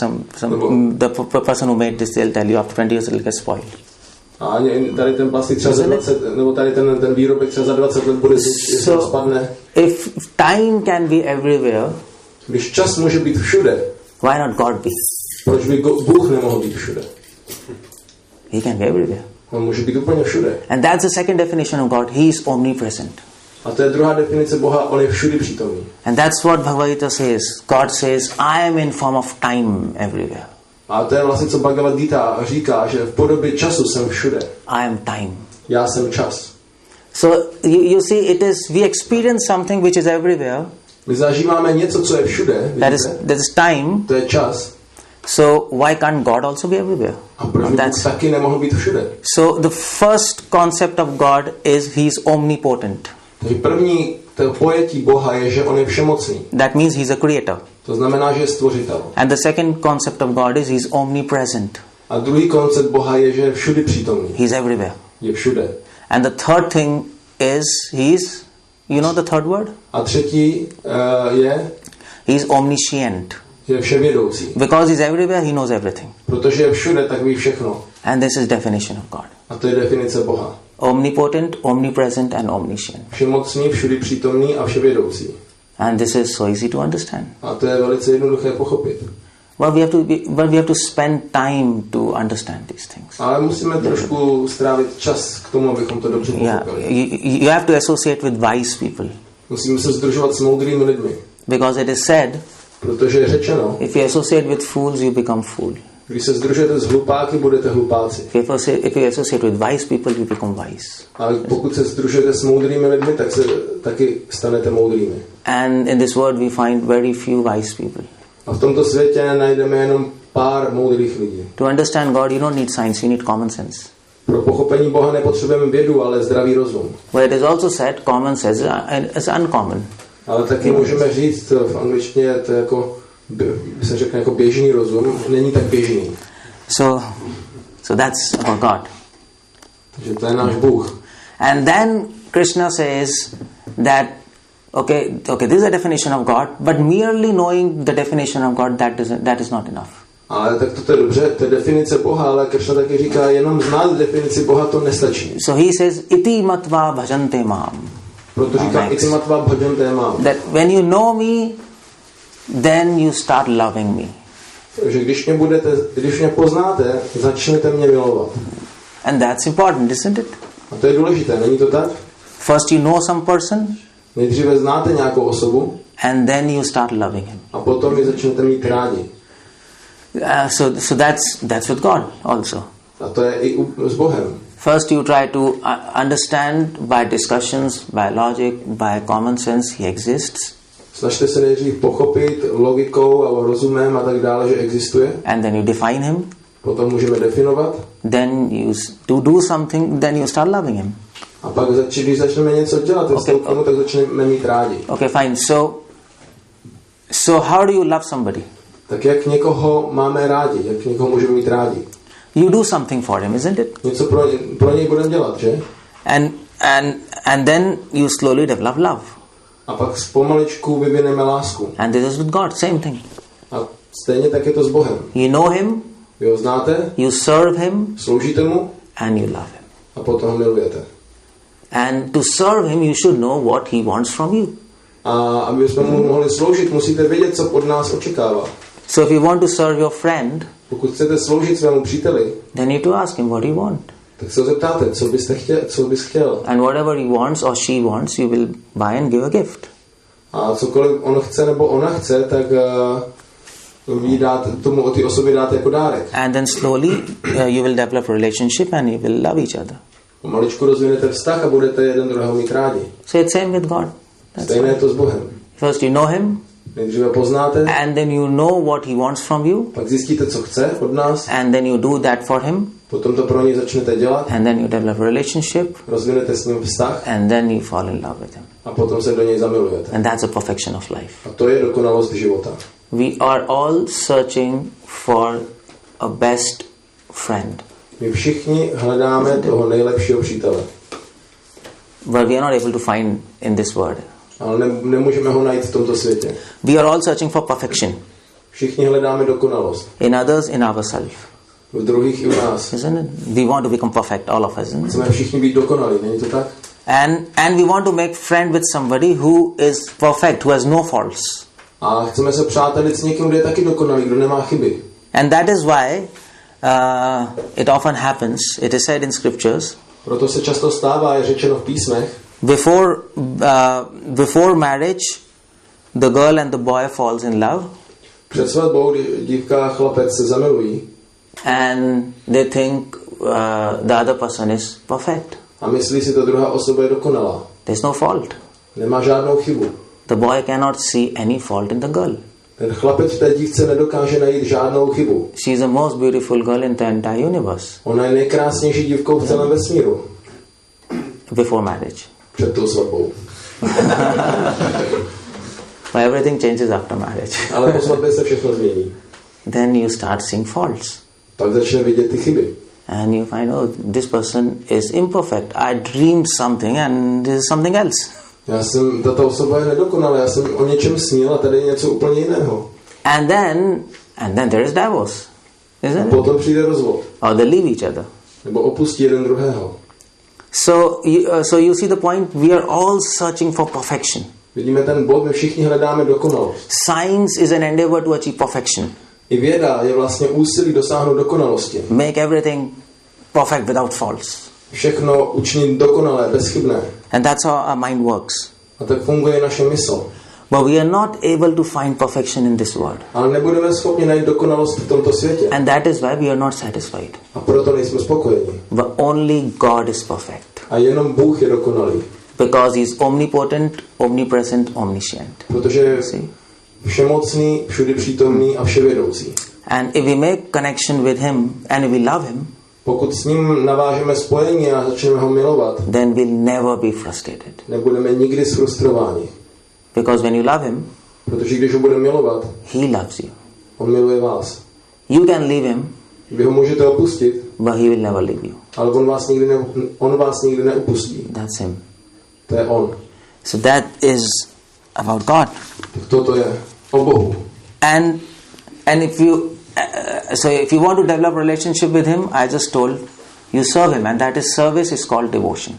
The person who made this, they'll tell you after 20 years it'll get spoiled. A tady ten plastik třeba za 20, nebo tady ten výrobek třeba za 20 let bude spadne. If time can be everywhere, když čas může být všude, why not God be? Proč by Bůh nemohl být všude? He can be everywhere. On může být úplně všude. And that's the second definition of God. He is omnipresent. A to je druhá definice Boha, on je všudy přítomný. And that's what Bhagavad Gita says. God says, I am in form of time everywhere. A to je vlastně, co Bhagavad Gita říká, že v podobě času jsem všude. I am time. Já jsem čas. So you see, it is, we experience something which is everywhere. My zažíváme něco, co je všude. That is time. To je čas. So why can't God also be everywhere? A proč by Bůh taky nemohl být všude? So the first concept of God is he is omnipotent. Takže první to pojetí Boha je, že on je všemocný. That means he is a creator. To znamená, že je stvořitel. And the second concept of God is he is omnipresent. A druhý koncept Boha je, že je všudy přítomný. He is everywhere. Je všude. And the third thing is he is, you know the third word? A třetí je he is omniscient. Je vševědoucí. Because he is everywhere, he knows everything. Protože je všude, tak ví všechno. And this is definition of God. A to je definice Boha. Omnipotent, omnipresent and omniscient. Všemocný, všudy přítomný a vševědoucí. And this is so easy to understand. A to je velice jednoduché pochopit. But we have to spend time to understand these things. Ale musíme trošku strávit čas k tomu, abychom to dobře pochopili. You have to associate with wise people. Musíme se sdružovat s moudrými lidmi. Because it is said, protože je řečeno, if you associate with fools, you become fool. Když se sdružujete s hlupáky, budete hlupáci. If you associate with wise people, you become wise. A pokud se sdružujete s moudrými lidmi, tak se taky stanete moudrými. And in this world we find very few wise people. A v tomto světě najdeme jenom pár moudrých lidí. To understand God, you don't need science, you need common sense. Pro pochopení Boha nepotřebujeme vědu, ale zdravý rozum. But it is also said common sense is uncommon. Ale taky můžeme říct v angličtině, to je jako, se řekne jako běžný rozum, není tak běžný. So that's about God. Takže to je náš Bůh. And then Krishna says that okay, this is a definition of God, but merely knowing the definition of God, that is not enough. Ale tak to je dobře, to je definice Boha, ale Krishna taky říká, jenom znát definici Boha to nestačí. So he says, iti matva bhajante mám. Proto říká, iti matva bhajante mám. That when you know me, then you start loving me. Takže když mě poznáte, začnete mě milovat. And that's important, isn't it? A to je důležité, není to tak? First you know some person. Nejdříve znáte nějakou osobu. And then you start loving him. A potom ji začnete mít rádi. So that's with God also. A to je i s Bohem. First you try to understand by discussions, by logic, by common sense he exists. Snažte se nejdřív pochopit logikou a rozumem a tak dále, že existuje. And then you define him. Potom můžeme definovat. Then you do something, then you start loving him. A pak, když začneme něco dělat, tak začneme mít rádi. Okay, fine. So how do you love somebody? Tak jak někoho máme rádi, jak někoho můžeme mít rádi? You do something for him, isn't it? Něco pro něj budeme dělat, že? And then you slowly develop love. A pak pomaličku vyvineme lásku. And this is with God, same thing. A stejně tak je to s Bohem. You know him, vy ho znáte, you serve him, sloužíte mu and you love him. A potom ho milujete. And to serve him, you should know what he wants from you. A aby jsme mu mohli sloužit, musíte vědět, co od nás očekává. So if you want to serve your friend, pokud chcete sloužit svému příteli, then you need to ask him what he wants. Tak se ho zeptáte, co bys chtěl. And whatever he wants or she wants, you will buy and give a gift. A cokoliv on chce nebo ona chce, tak vy tomu ty osobě dáte jako dárek. And then slowly you will develop a relationship and you will love each other. Pomaličku rozvinete vztah a budete jeden druhého mít rádi. So it's same with God. Stejné je to s Bohem. First you know him. Nejdříve poznáte. And then you know what he wants from you. Pak zjistíte, co chce od nás. And then you do that for him. Potom to pro něj začnete dělat. And then you develop a relationship. Rozvinete s ním vztah. And then you fall in love with him. A potom se do něj zamilujete. And that's a perfection of life. A to je dokonalost života. We are all searching for a best friend. My všichni hledáme toho nejlepšího přítele. But we are not able to find in this world. Ale nemůžeme ho najít v tomto světě. We are all searching for perfection. Všichni hledáme dokonalost. In others, in ourselves. V druhých i u nás. Isn't it? We want to become perfect, all of us. Chceme všichni být dokonalí, není to tak? And we want to make friend with somebody who is perfect, who has no faults. A chceme se přátelit s někým, kdo je taky dokonalý, kdo nemá chyby. And that is why it often happens, it is said in scriptures. Proto se často stává, je řečeno v písmech. Before marriage, the girl and the boy falls in love. Před svatbou dívka a chlapec se zamilují. And they think the other person is perfect. A myslí si, ta druhá osoba je dokonalá. There's no fault. Nemá žádnou chybu. The boy cannot see any fault in the girl. Ten chlapec v té dívce nedokáže najít žádnou chybu. She is the most beautiful girl in the entire universe. Ona je nejkrásnější dívkou v celém vesmíru. Before marriage. Před tou svatbou. But everything changes after marriage. Ale po svatbě se všechno změní. Then you start seeing faults. Pak začne vidět ty chyby. And you find, oh, this person is imperfect. I dreamed something and this is something else. Tato osoba je nedokonalá, já jsem o něčem snil a tady je něco úplně jiného. And then there is divorce. Isn't it? Potom přijde rozvod. Or they leave each other. Nebo opustí jeden druhého. So you see the point, we are all searching for perfection. Vidíme ten bod, my všichni hledáme dokonalost. Science is an endeavor to achieve perfection. I věda je vlastně úsilí dosáhnout dokonalosti. Make everything perfect without faults. Všechno učinit dokonalé, bezchybné. And that's how our mind works. A tak funguje naše mysl. But we are not able to find perfection in this world. Ale nebudeme schopni najít dokonalost v tomto světě. And that is why we are not satisfied. A proto nejsme spokojeni. But only God is perfect. A jenom Bůh je dokonalý. Because he is omnipotent, omnipresent, omniscient. Protože je všemocný, všudy přítomný a vševědoucí. And if we make connection with him and we love him, pokud s ním navážeme spojení a začneme ho milovat, then we'll never be frustrated. Nebudeme nikdy sfrustrováni. Because when you love him, protože když ho budeme milovat, he loves you. On miluje vás. You can leave him, vy ho můžete opustit, but he will never leave you. Ale on vás nikdy neopustí. That's him. To je on. So that is about God. Tak toto je o Bohu. And if you want to develop a relationship with him, I just told you serve him, and that is service is called devotion.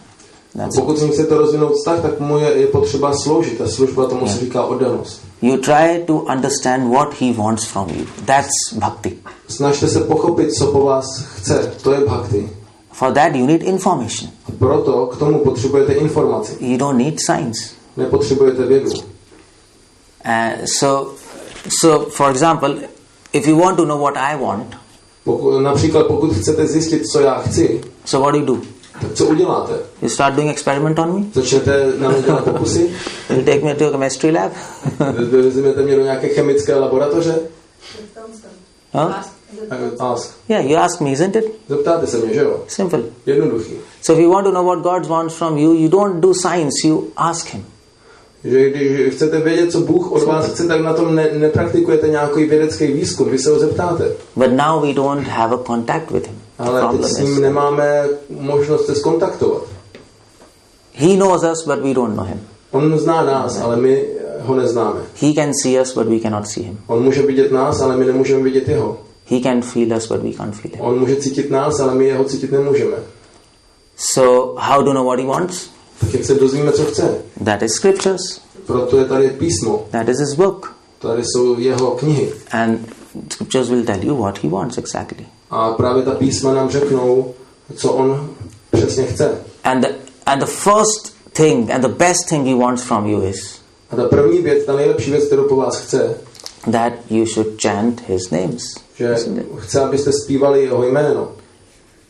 Pokud si chcete rozvinout vztah, tak mu je potřeba sloužit. A služba tomu se říká oddanost. You try to understand what he wants from you. That's bhakti. Snažte se pochopit, co po vás chce. To je bhakti. For that you need information. A proto k tomu potřebujete informaci. You don't need science. Nepotřebujete vědu. So for example, if you want to know what I want, například pokud chcete zjistit, co já chci, so what do? tak co uděláte? You start doing experiment on me? Začnete na mě dělat pokusy? You take me to a chemistry lab? Vezmete mě do nějaké chemické laboratoře? Huh? Ask. Yeah, you ask me, isn't it? Zeptáte se mě, že jo? Simple. Jednoduchý. So if you want to know what God wants from you, you don't do science, you ask Him. Že když chcete vědět, co Bůh od vás chce, tak na tom nepraktikujete nějaký vědecký výzkum, vy se ho zeptáte. But now we don't have a contact with Him. Ale teď s ním nemáme možnost se skontaktovat. He knows us, but we don't know Him. On zná nás, ale my ho neznáme. He can see us, but we cannot see Him. On může vidět nás, ale my nemůžeme vidět jeho. He can feel us, but we can't feel Him. On může cítit nás, ale my jeho cítit nemůžeme. So how to know what He wants? Tak jak se dozvíme, co chce? That is scriptures. Proto je tady písmo. That is His book. Tady jsou jeho knihy. And scriptures will tell you what He wants exactly. A právě ta písma nám řeknou, co on přesně chce. And the first thing and the best thing He wants from you is A ta první věc, ta nejlepší věc, kterou po vás chce, that you should chant His names. že chce, abyste zpívali jeho jméno.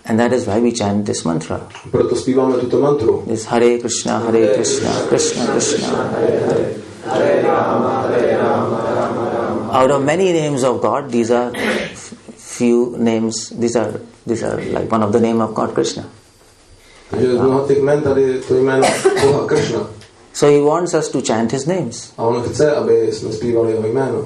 And that is why we chant this mantra. Proto zpíváme tuto mantru. This Hare Krishna, Krishna Krishna, Hare Hare. Hare Rama, Rama Rama. Out of many names of God, these are few names. These are like one of the name of God, Krishna. Takže z mnoha těch jmen tady to jméno Boha Krishna. So He wants us to chant His names. A on chce, aby jsme zpívali jeho jméno.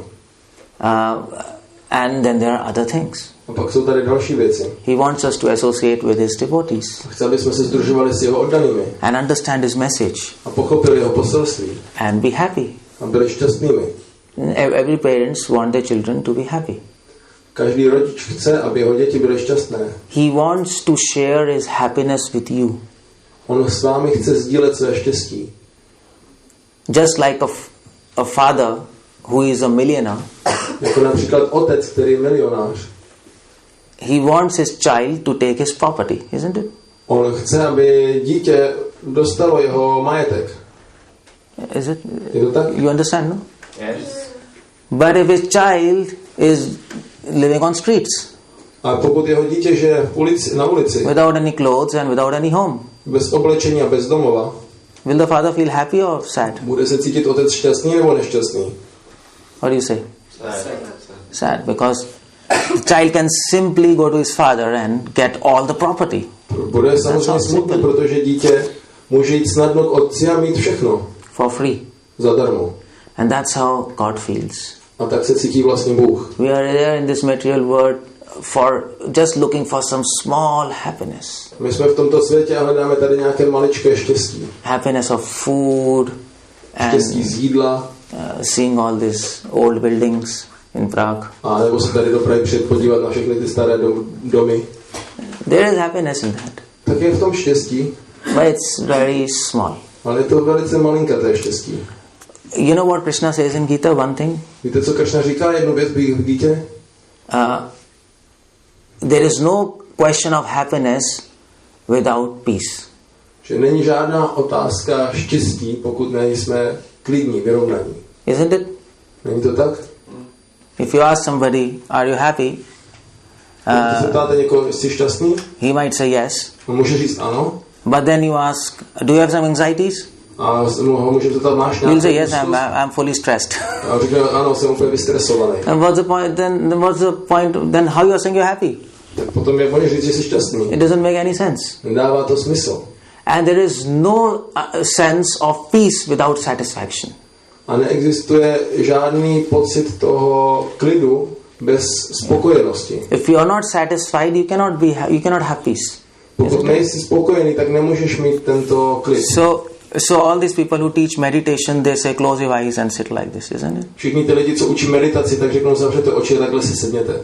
And then there are other things. A pak jsou tady další věci. He wants us to associate with His devotees. Chce, aby jsme se sdružovali s jeho oddanými. And understand His message. A pochopili jeho poselství. And be happy. A byli šťastnými. Every parents want their children to be happy. Každý rodič chce, aby jeho děti byly šťastné. He wants to share His happiness with you. On s vámi chce sdílet své štěstí. Just like a father who is a millionaire. Jako například otec, který je milionář. He wants his child to take his property, isn't it? On chce, aby dítě dostalo jeho majetek. Is it? Je to tak? You understand, no? Yes. But if his child is living on streets, A pokud jeho dítě žije na ulici, without any clothes and without any home, bez oblečení a bez domova, will the father feel happy or sad? bude se cítit otec šťastný nebo nešťastný? What do you say? Sad, because the child can simply go to his father and get all the property. Bude samozřejmě smutný, protože dítě může jít snadno k otci a mít všechno. For free. Zadarmo. And that's how God feels. A tak se cítí vlastně Bůh. We are there in this material world for just looking for some small happiness. My jsme v tomto světě a hledáme tady nějaké maličké štěstí. Happiness of food and Štěstí z jídla. Seeing all these old buildings in Prague. A nebo se tady do Prahy přijet podívat na všechny ty staré domy. There is happiness in that. Tak je v tom štěstí. But it's very small. Ale je to velice malinkaté štěstí. You know what Krishna says in Gita, one thing? Víte, co Krishna říká? Jednu věc v Gitě? There is no question of happiness without peace. Že není žádná otázka štěstí, pokud nejsme klidní, vyrovnaní. Isn't it? Není to tak? If you ask somebody, are you happy? Když se ptáte někoho, jsi šťastný? He might say yes. On může říct ano. But then you ask, do you have some anxieties? A ho může zeptat, máš He'll nějakou say yes, úzkost? I'm fully stressed. A říká, ano, jsem úplně vystresovaný. And what's the point? Then what's the point? Then how you are saying you're happy? Tak potom jak můžeš říct, že jsi šťastný? It doesn't make any sense. Nedává to smysl. And there is no sense of peace without satisfaction. A neexistuje žádný pocit toho klidu bez spokojenosti. If you are not satisfied, you cannot have peace. Pokud nejsi spokojený, tak nemůžeš mít tento klid. So all these people who teach meditation, they say close your eyes and sit like this, isn't it? Všichni ty lidi, co učí meditaci, tak řeknou zavřete oči, takhle si sedněte.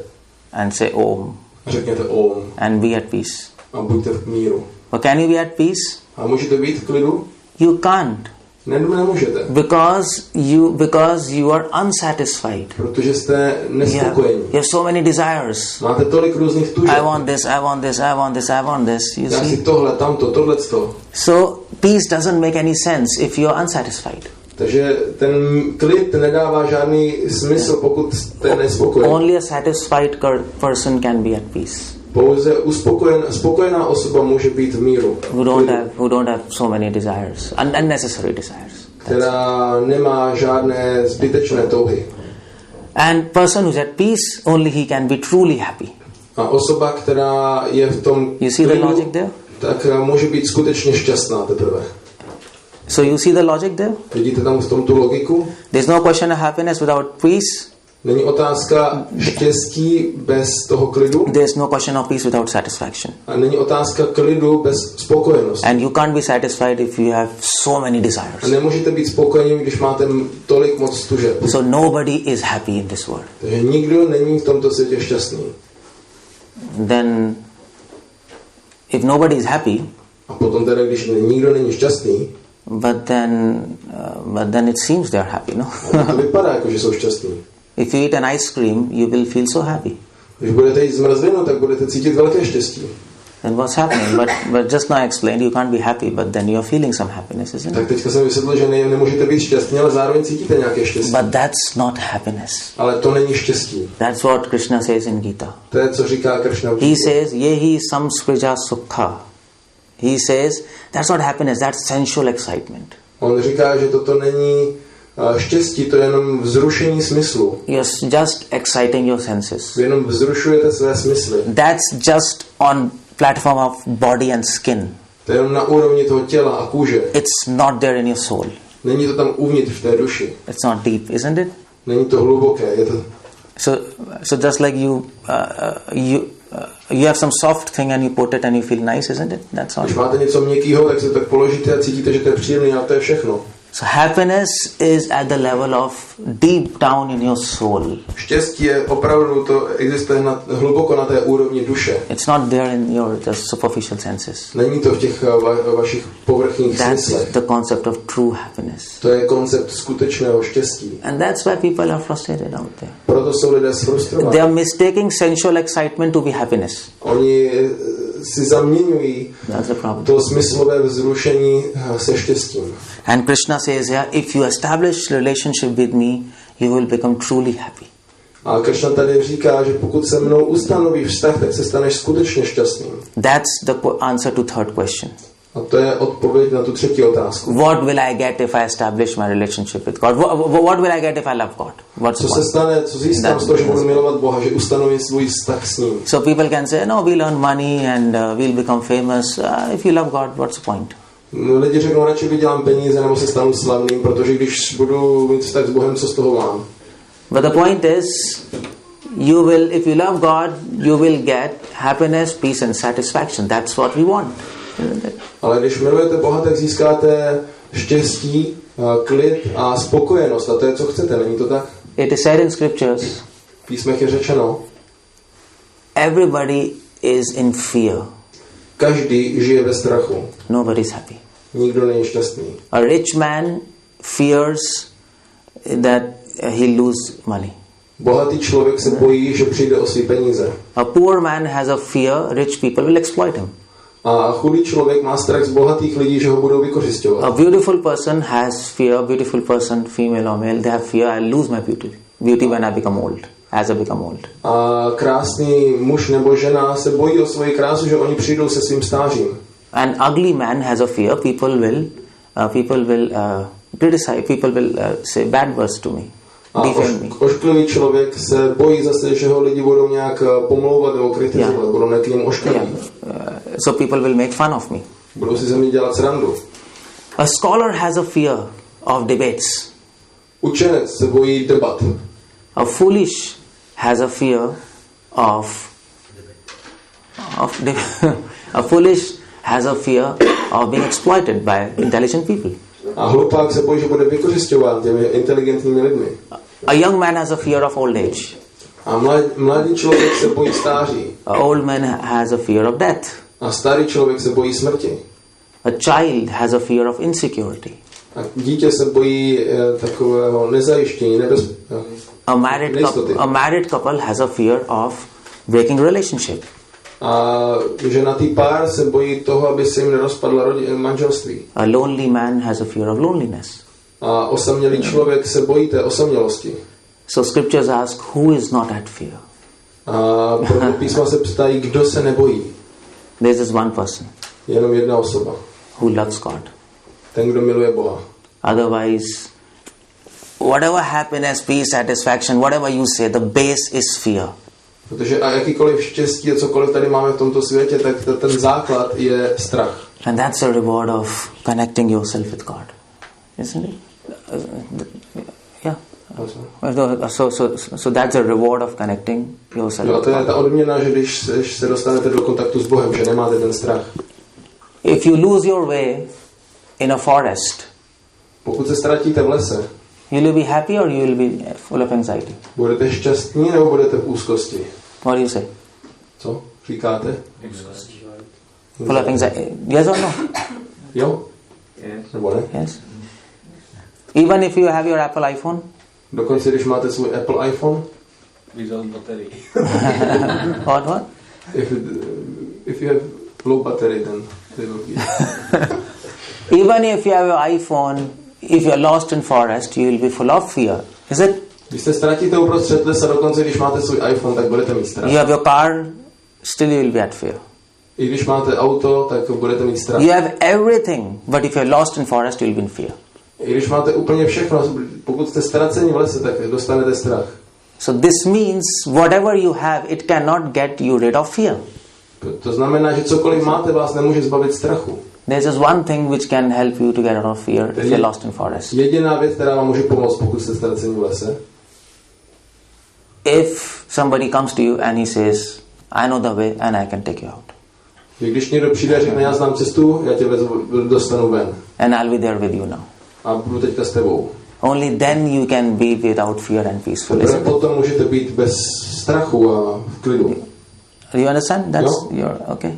And say Om. A řekněte Om. And be at peace. A buďte v míru. But can you be at peace? A můžete být v klidu? You can't. Nemůžete. Because you are unsatisfied. Protože jste nespokojení. You have so many desires. Máte tolik různých tužeb. I want this, I want this, I want this, I want this. You já see? si tohle, tamto, tohleto. So peace doesn't make any sense if you are unsatisfied. Takže ten klid nedává žádný smysl, pokud jste nespokojen. Only a satisfied person can be at peace. Pouze spokojená osoba může být v míru. Who don't have so many desires, unnecessary desires. Která nemá žádné zbytečné touhy. And person who's at peace, only he can be truly happy. A osoba, která je v tom You see the logic there? tak může být skutečně šťastná teprve. So you see the logic there? Vidíte tam v tom tu logiku? There's no question of happiness without peace. Není otázka štěstí bez toho klidu. There's no question of peace without satisfaction. A není otázka klidu bez spokojenosti. And you can't be satisfied if you have so many desires. A nemůžete být spokojení, když máte tolik moc tužeb. So nobody is happy in this world. Takže nikdo není v tomto světě šťastný. Then, if nobody is happy, a potom teda, když nikdo není šťastný, but then it seems they are happy, no? to vypadá jako, že jsou šťastní. If you eat an ice cream, you will feel so happy. Když budete jít zmrzlinu, tak budete cítit velké štěstí. And what's happening? But just now I explained you can't be happy, but then you're feeling some happiness, isn't it? Tak teďka jsem vysvětlil, že nemůžete být šťastní, ale zároveň cítíte nějaké štěstí. But that's not happiness. Ale to není štěstí. That's what Krishna says in Gita. To je, co říká Krishna. He says, yehi samskrija sukha. He says, that's not happiness, that's sensual excitement. On říká, že toto není štěstí, to je jenom vzrušení smyslu. You're just exciting your senses. Vy jenom vzrušujete své smysly. That's just on platform of body and skin. To je jenom na úrovni toho těla a kůže. It's not there in your soul. Není to tam uvnitř v té duši. It's not deep, isn't it? Není to hluboké, je to. So just like you have some soft thing and you put it and you feel nice, isn't it? That's all. Když máte něco měkkýho, tak si to tak položíte a cítíte, že to je příjemné, a to je všechno. So happiness is at the level of deep down in your soul. Štěstí je opravdu, to existuje hluboko na té úrovni duše. It's not there in your just superficial senses. Není to v těch vašich povrchních smyslech. That's the concept of true happiness. To je koncept skutečného štěstí. And that's why people are frustrated out there. Proto jsou lidé sfrustrovaní. They are mistaking sensual excitement to be happiness. Oni si zaměňují to smyslové vzrušení se štěstím. And Krishna says here, if you establish relationship with me, you will become truly happy. A Krishna tady říká, že pokud se mnou ustanovíš vztah, tak se staneš skutečně šťastným. That's the answer to third question. A to je odpověď na tu třetí otázku. What will I get if I establish my relationship with God? What will I get if I love God? Co se stane, co získám z toho, že budu milovat Boha, že ustanovím svůj vztah s ním? So people can say, no, we'll earn money and we'll become famous. If you love God, what's the point? Lidi řeknou, radši vydělám peníze nebo se stanu slavným, protože když budu mít vztah s Bohem, co z toho mám? But the point is, if you love God, you will get happiness, peace and satisfaction. That's what we want. Ale když milujete Boha, tak získáte štěstí, klid a spokojenost. A to je, co chcete, není to tak? It is said in scriptures, v písmech je řečeno, everybody is in fear. Každý žije ve strachu. Nobody is happy. Nikdo není šťastný. A rich man fears that he'll lose money. Bohatý člověk se bojí, že přijde o své peníze. A poor man has a fear, rich people will exploit him. A chudý člověk má strach z bohatých lidí, že ho budou vykořisťovat. A beautiful person has fear, beautiful person, female or male, they have fear, I'll lose my beauty when I become old, as I become old. A krásný muž nebo žena se bojí o svoji krásu, že oni přijdou se svým stářím. An ugly man has a fear, people will criticize, people will say bad words to me. A ošklivý člověk se bojí zase, že ho lidi budou nějak pomlouvat nebo kritizovat, budou k němu oškliví. So people will make fun of me. Budou si ze mě dělat srandu. A scholar has a fear of debates. Učenec se bojí debat. A foolish has a fear of a foolish has a fear of being exploited by intelligent people. A hlupák se bojí, že bude vykořisťován těmi inteligentními lidmi. A young man has a fear of old age. A mladý člověk se bojí stáří. A old man has a fear of death. A starý člověk se bojí smrti. A child has a fear of insecurity. A dítě se bojí takového nezajištění, A married couple has a fear of breaking relationship. A ženatý pár se bojí toho, aby se jim nerozpadla manželství. A lonely man has a fear of loneliness. A osamělý člověk se bojí té osamělosti. So scriptures ask, who is not at fear? A proto písma se ptají, kdo se nebojí. There's just one person. Jenom jedna osoba. Who loves God. Ten, kdo miluje Boha. Otherwise, whatever happiness, peace, satisfaction, whatever you say, the base is fear. Protože a jakýkoliv štěstí a cokoliv tady máme v tomto světě, tak ten základ je strach. And that's the reward of connecting yourself with God. Isn't it? Yeah. So that's a reward of connecting yourself Jo, a with to je God. ta odměna, že když se dostanete do kontaktu s Bohem, že nemáte ten strach. If you lose your way in a forest, Pokud se ztratíte v lese, you will be happy or you will be full of anxiety? budete šťastní nebo budete v úzkosti? What do you say? Co říkáte? Full of anxiety. Yes or no? Jo? Nebo ne? Yes. Even if you have your Apple iPhone? Dokonce, když máte svůj Apple iPhone, Without battery. What? if you have low battery, then they will be. Even if you have your iPhone, if you are lost in forest, you will be full of fear. Is it? Když se ztratíte uprostřed lesa, dokonce když máte svůj iPhone, tak budete mít strach. You have your car, still you will be at fear. I když máte auto, tak budete mít strach. You have everything, but if you are lost in forest, you will be in fear. I když máte úplně všechno, pokud jste ztraceni v lese, tak dostanete strach. So this means whatever you have, it cannot get you rid of fear. To znamená, že cokoliv máte, vás nemůže zbavit strachu. There's just one thing which can help you to get out of fear if you're lost in forest. Jediná věc, která vám může pomoct, pokud jste ztraceni v lese. If somebody comes to you and he says, I know the way and I can take you out. Když někdo přijde a řekne, já znám cestu, já tě dostanu ven. And I'll be there with you now. A budu teďka s tebou. Only then you can be without fear and peaceful. Teprve potom můžete být bez strachu a v klidu. Do you understand? That's your okay.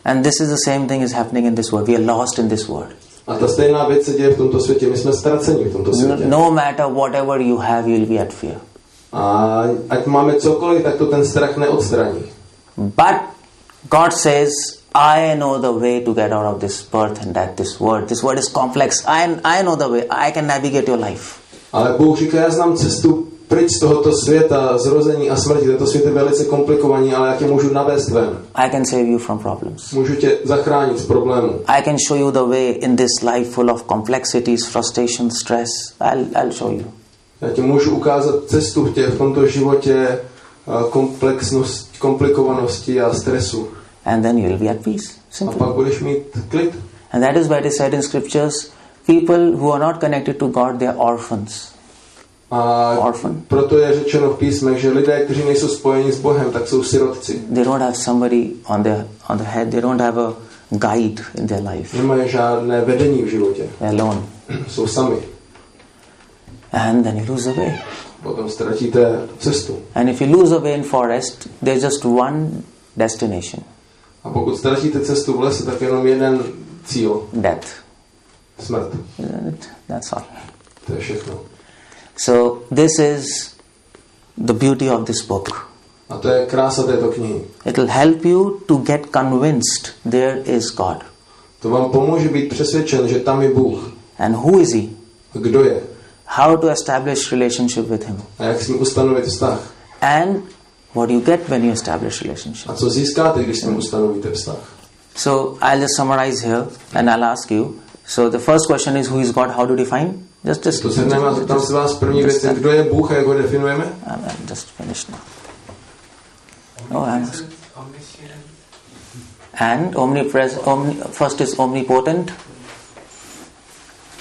And this is the same thing is happening in this world. We are lost in this world. A ta stejná věc se děje v tomto světě. My jsme ztraceni v tomto světě. No matter whatever you have, you will be at fear. A ať máme cokoliv, tak to ten strach neodstraní. But God says, I know the way to get out of this birth and death, this world. This world is complex. I know the way. I can navigate your life. Ale Bůh říká, já znám cestu pryč z tohoto světa, zrození a smrti. Tento svět je velice komplikovaný, ale já tě můžu navést ven. I can save you from problems. Můžu tě zachránit z problémů. I can show you the way in this life full of complexities, frustration, stress. I'll show you. Já ti můžu ukázat cestu v tomto životě komplikovanosti a stresu. And then you will be at peace. A Simple. pak budeš mít klid. And that is why it is said in scriptures, people who are not connected to God, they are orphans. A proto je řečeno v písmech, že lidé, kteří nejsou spojeni s Bohem, tak jsou sirotci. They don't have somebody on the head. They don't have a guide in their life. Nemají žádné vedení v životě. They're alone. Jsou sami. And then you lose the way. Potom ztratíte cestu. And if you lose the way in forest, there's just one destination. A pokud ztratíte cestu v lese, tak jenom jeden cíl. Death. Smrt. That's all. To je všechno. So this is the beauty of this book. A to je krása této knihy. It will help you to get convinced there is God. To vám pomůže být přesvědčen, že tam je Bůh. And who is he? A kdo je? How to establish relationship with him. A jak s ním ustanovit vztah. And what you get when you establish relationship. A co získáte, když s ním ustanovíte vztah. So I'll just summarize here and I'll ask you. So the first question is, who is God? How to define? Just to se nemá, zeptám se vás první věc, kdo je Bůh a jak ho definujeme? I'm just finished now. Oh, and omnipresent. First is omnipotent.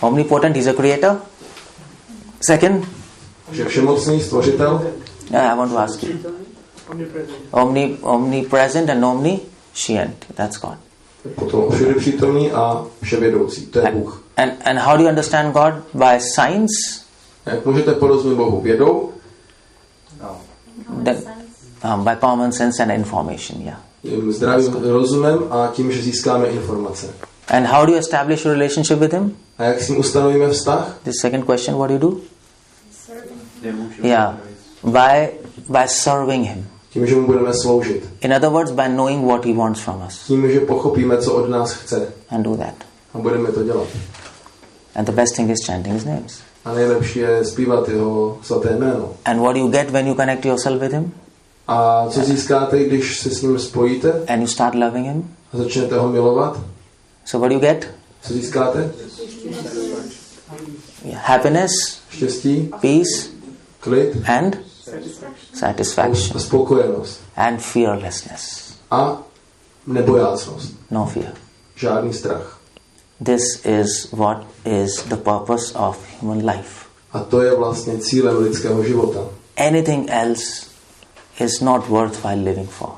Omnipotent, he's a creator. Second, že všemocný stvořitel. I want to ask you. Omnipresent and omniscient. That's God. Potom všude přítomný a vševědoucí. To je Bůh. And how do you understand God? By science? Jak můžete porozumět Bohu? Vědou? By common sense and information, yeah. Zdravým rozumem a tím, že získáme informace. And how do you establish a relationship with him? A jak s ním ustanovíme vztah? The second question, what do you do? Yeah, by serving him. Tím, že mu budeme sloužit. In other words, by knowing what he wants from us. Tím, že pochopíme, co od nás chce. And do that. A budeme to dělat. And the best thing is chanting his names. A nejlepší je zpívat jeho svaté jméno. And what you get when you connect yourself with him? A co získáte, když se s ním spojíte? And you start loving him? A začnete ho milovat? So what do you get? Co získáte? Happiness, štěstí, peace, klid and satisfaction, a spokojenost. And fearlessness. A nebojácnost. No fear. Žádný strach. This is what is the purpose of human life. A to je vlastně cílem lidského života. Anything else is not worthwhile living for.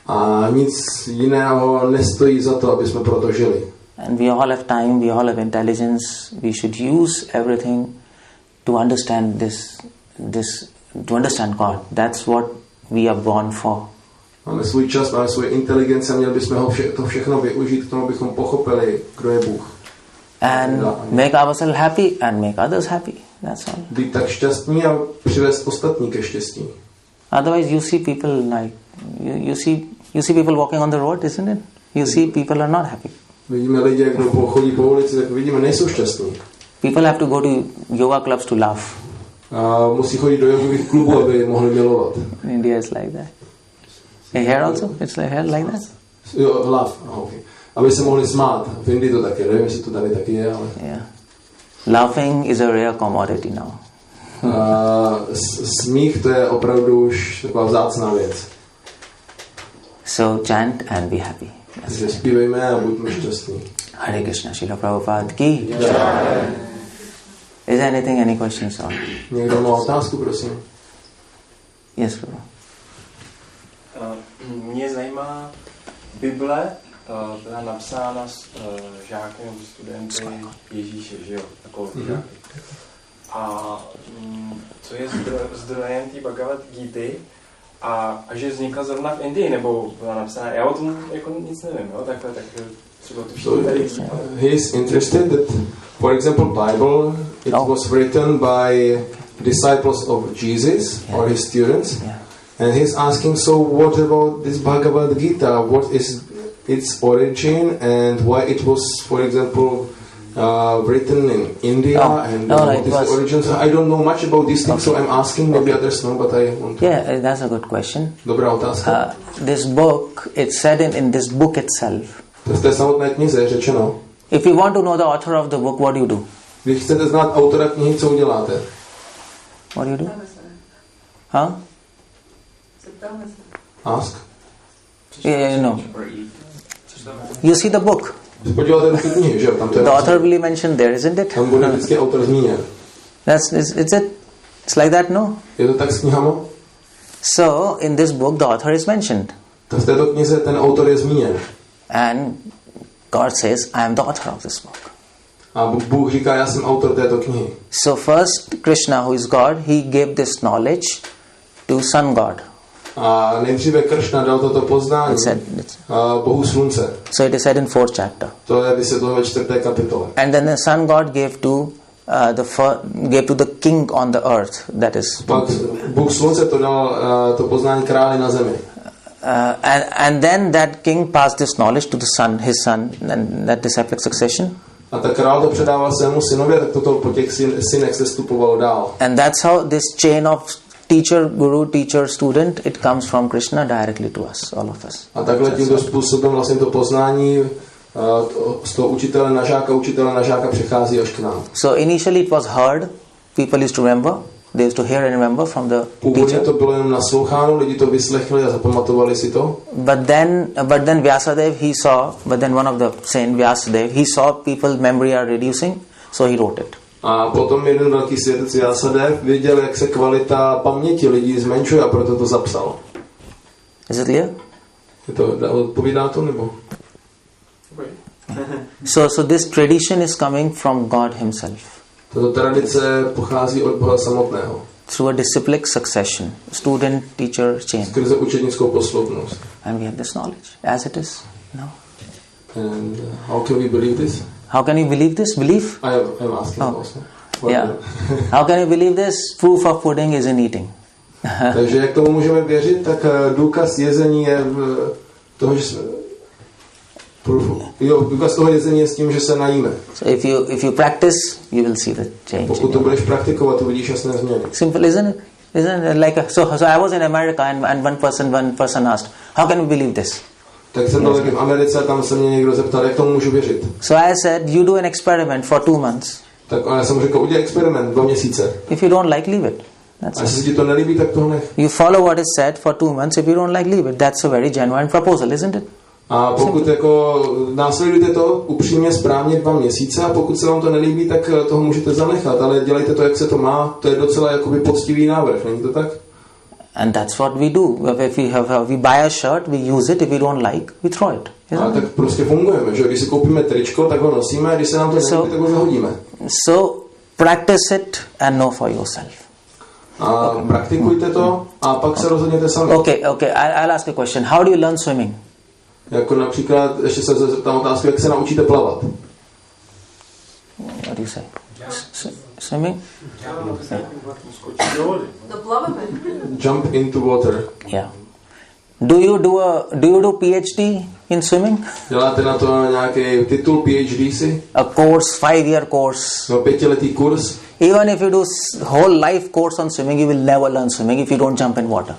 A nic jiného nestojí za to, aby jsme proto žili. And we all have time, we all have intelligence. We should use everything to understand to understand God. That's what we are born for. Máme svůj čas, máme svoji inteligenci a měli bychom to všechno využít k tomu, abychom pochopili, kdo je Bůh. And make ourselves happy and make others happy. That's all. Být tak šťastní a přivést ostatní ke štěstí. Otherwise you see people like you see people walking on the road, isn't it? You see people are not happy. Vidíme lidi, jak chodí po ulici, tak vidíme, nejsou šťastní. People have to go to yoga clubs to laugh. A musí chodit do jogových klubů, aby mohli milovat. In India is like that. Here also? It's like here like that? Jo, laugh. Okay. Aby se mohli smát. V Indii to taky, nevím, jestli to tady taky je, ale... Yeah. Laughing is a rare commodity now. Smích to je opravdu už taková vzácná věc. So chant and be happy. Takže zpívejme a buďme šťastní. Hare Krishna, Srila Prabhupada ki. Is there any questions on? Někdo má otázku, prosím? Yes, Prabhu. Mě zajímá, Bible byla napsána žáky nebo studenty Ježíše, že jo? Takový žáky. A co je zdrojem té Bhagavad Gity a že vznikla zrovna v Indii, nebo byla napsána, já o tom jako nic nevím, jo? Tak třeba to všichni tady. He is interested that, for example, Bible, it was written by disciples of Jesus or his students. And he's asking, so what about this Bhagavad Gita? What is its origin and why it was, for example, written in India? And what is the origin? So I don't know much about these things, so I'm asking. Maybe others know, but I want to. Yeah, that's a good question. Dobrá otázka. This book, it's said in this book itself. V té samotné knize je řečeno. If you want to know the author of the book, what do you do? Když chcete znát autora knihy, co uděláte? What do you do? Huh? Ask. Yeah, no. You see the book. Podíváte do knihy, že jo? Tam to je the author will be mentioned there, isn't it? Tam bude vždycky autor zmíněn. It's it. It's like that, no? Je to tak s knihama? So, in this book, the author is mentioned. V této knize ten autor je zmíněn. And God says, I am the author of this book. A Bůh říká, já jsem autor této knihy. So first, Krishna, who is God, he gave this knowledge to Sun God. A nejdříve Krishna dal toto poznání Bohu slunce. So it is said in 4th chapter. To je vysvětleno ve 4. kapitole. And then the Sun God gave to the king on the earth. That is. Pak Bůh slunce to dal to poznání králi na zemi. And then that king passed this knowledge to the son, his son, and that disciplic succession. A tak král to předával svému synovi, tak toto po těch synech se stupovalo dál. And that's how this chain of teacher, guru, teacher, student, it comes from Krishna directly to us, all of us. A takhle tímto způsobem vlastně to poznání z toho učitele na žáka přechází až k nám. So initially it was heard, people used to remember, they used to hear and remember from the Původně to bylo jenom nasloucháno, lidi to vyslechli a zapamatovali si to. But then Vyasadev one of the saint Vyasadev, he saw people memory are reducing, so he wrote it. A potom jeden velký světec Vyasadev viděl, jak se kvalita paměti lidí zmenšuje a proto to zapsal. Is it clear? Odpovídá to nebo? So this tradition is coming from God himself. Tato tradice pochází od Boha samotného. Through a disciplic succession, student, teacher, chain. Skrze učednickou posloupnost. And we have this knowledge, as it is. No. And how can we believe this? How can you believe this? Believe? I'm asking also. Yeah. How can you believe this? Proof of pudding is in eating. Takže jak tomu můžeme věřit, tak důkaz jezení je v toho, že jsme... Důkaz toho jezení je s tím, že se najíme. So if you practice, you will see the change. Pokud to budeš praktikovat, uvidíš jasné změny. Simple, isn't it? Isn't it like so I was in America and one person asked, how can we believe this? Tak jsem byl v Americe a tam se mě někdo zeptal, jak tomu můžu věřit. So I said, you do an experiment for 2 months. Tak já jsem mu řekl, udělej experiment 2 měsíce. If you don't like, leave it. A jestli ti to nelíbí, tak toho nech. You follow what is said for 2 months. If you don't like, leave it. That's a very genuine proposal, isn't it? A pokud jako následujete to upřímně správně 2 měsíce a pokud se vám to nelíbí, tak toho můžete zanechat, ale dělejte to, jak se to má. To je docela jakoby poctivý návrh, není to tak? And that's what we do. If we buy a shirt, we use it. If we don't like, we throw it. A tak prostě fungujeme, že když si koupíme tričko, tak ho nosíme, a když se nám to nelíbí, tak ho zahodíme. So practice it and know for yourself. A praktikujte to a pak se rozhodněte sami. Okay. I'll ask a question. How do you learn swimming? Jako například, ještě se zeptám otázku, jak se naučíte plavat? What do you say? Swimming? Jump into water. Yeah. Do you do PhD in swimming? Děláte na to nějaký titul PhD si? A course, 5-year course. No, 5letý kurz. Even if you do whole life course on swimming, you will never learn swimming if you don't jump in water.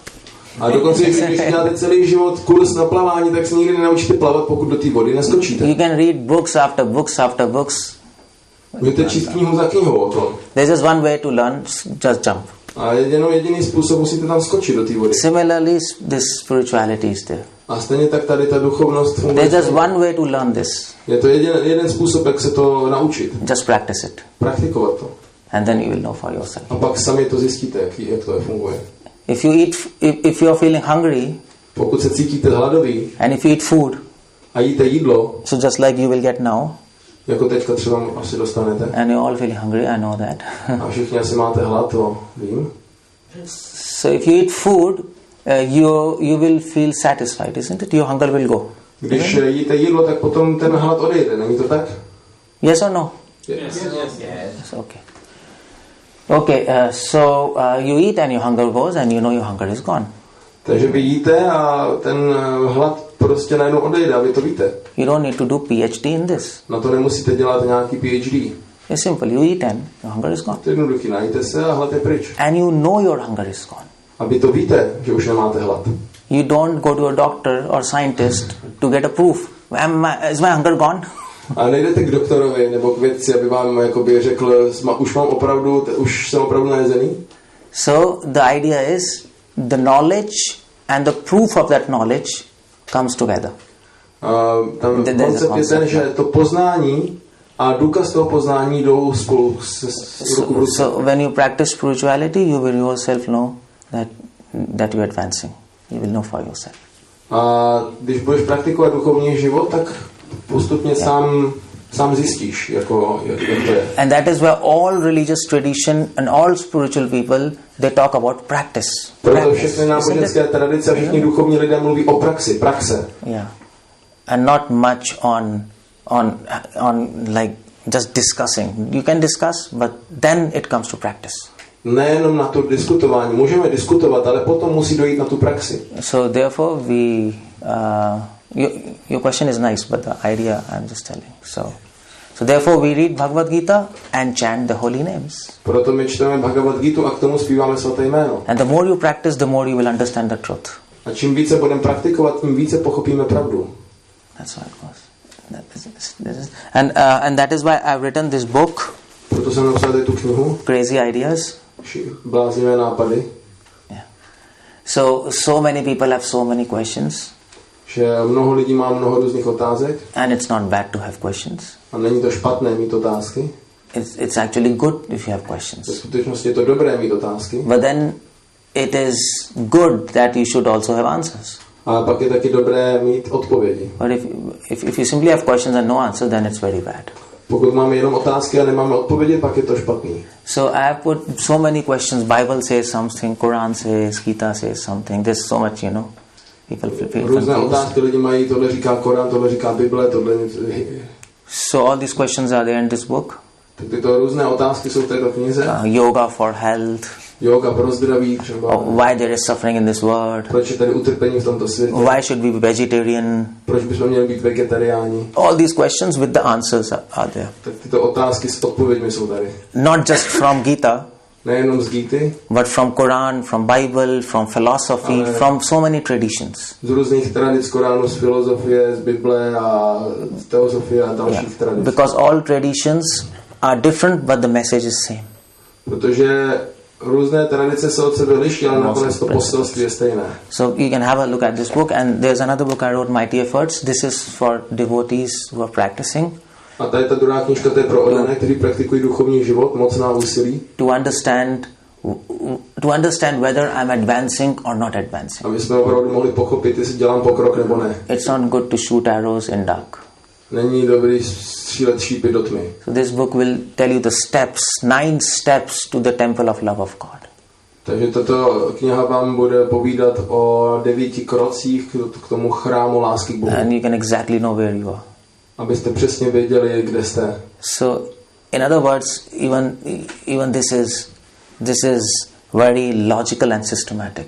A dokonce, když děláte celý život kurz na plavání, tak se nikdy nenaučíte plavat, pokud do té vody neskočíte. You can read books after books after books. Můžete číst knihu za knihou o tom. There's just one way to learn, just jump. A jediný způsob, musíte tam skočit do té vody. Similarly, this spirituality is there. A stejně tak tady ta duchovnost funguje. There's just one way to learn this. Je to jeden způsob, jak se to naučit. Just practice it. Praktikovat to. And then you will know for yourself. A pak sami to zjistíte, jak to funguje. If you are feeling hungry, pokud se cítíte hladový, and if you eat food, a jíte jídlo, so just like you will get now, jako teďka třeba asi dostanete. And you all feeling hungry, I know that. A všichni asi máte hlad, to vím. So if you eat food, you will feel satisfied, isn't it? Your hunger will go. Když jíte jídlo, tak potom ten hlad odejde, není to tak? Yes or no? Yes. Okay. Okay, so you eat and your hunger goes and you know your hunger is gone. Takže vy jíte a ten hlad prostě najednou odejde a vy to víte. You don't need to do PhD in this. Na to nemusíte dělat nějaký PhD. It's simple. You eat and your hunger is gone. To je jednoduchý, najíte se a hlad je pryč. And you know your hunger is gone. A vy to víte, že už nemáte hlad. You don't go to a doctor or scientist to get a proof. Is my hunger gone? A nejdete k doktorovi nebo k vědci, aby vám jakoby řekl, už jsem opravdu najezený? So the idea is the knowledge and the proof of that knowledge comes together. Tam koncept je ten, že to poznání a důkaz toho poznání jdou spolu ruku v ruce. So when you practice spirituality, you will yourself know that you are advancing. You will know for yourself. A když budeš praktikovat duchovní život, tak postupně sám zjistíš, jak to je. And that is why all religious tradition and all spiritual people, they talk about practice. Proto všechny náboženské tradice a všichni duchovní lidé mluví o praxe. Yeah. And not much on like just discussing. You can discuss, but then it comes to practice. Nejenom na to diskutování. Můžeme diskutovat, ale potom musí dojít na tu praxi. So therefore your question is nice, but the idea I'm just telling. So therefore we read Bhagavad Gita and chant the holy names. Proto my čteme Bhagavad Gitu a k tomu zpíváme svaté jméno. And the more you practice, the more you will understand the truth. A čím více budeme praktikovat, tím více pochopíme pravdu. That's how it goes. And that is why I've written this book. Proto jsem napsal tu knihu. Crazy Ideas. Bláznivé nápady. Yeah. So many people have so many questions. Že mnoho lidí má mnoho různých otázek. And it's not bad to have questions. A není to špatné mít otázky. It's actually good if you have questions. V skutečnosti je to dobré mít otázky. But then it is good that you should also have answers. A pak je taky dobré mít odpovědi. But if you simply have questions and no answer, then it's very bad. Pokud máme jenom otázky a nemáme odpovědi, pak je to špatný. So I have put so many questions. Bible says something, Quran says, Gita says something. There's so much, people feel různé confused. otázky lidi mají, tohle říká Korán, tohle říká Bible, tohle něco. So all these questions are there in this book. Tak tyto různé otázky jsou v této knize. Yoga for health. Yoga pro zdraví třeba. Why there is suffering in this world? Proč je tady utrpení v tomto světě? Why should we be vegetarian? Proč bychom měli být vegetariáni? All these questions with the answers are there. Tak tyto otázky s odpověďmi jsou tady. Not just from Gita, nejenom z Gity, but from Quran, from Bible, from philosophy, from so many traditions. Z různých tradic Koránu, z filozofie, z Bible a z teosofie a dalších tradic. Because all traditions are different, but the message is same. Protože různé tradice se od sebe liší, ale nakonec to poselství je stejné. So you can have a look at this book, and there's another book I wrote, Mighty Efforts. This is for devotees who are practicing. A tady ta druhá knížka, to je pro oddané, kteří praktikují duchovní život, mocná úsilí. To understand whether I'm advancing or not advancing. Aby jsme opravdu mohli pochopit, jestli dělám pokrok nebo ne. It's not good to shoot arrows in dark. Není dobrý střílet šípy do tmy. So this book will tell you the steps, 9 steps to the temple of love of God. Takže tato kniha vám bude povídat o 9 krocích k tomu chrámu lásky k Bohu. And you can exactly know where you are. Abyste přesně věděli, kde jste. So, in other words, even this is very logical and systematic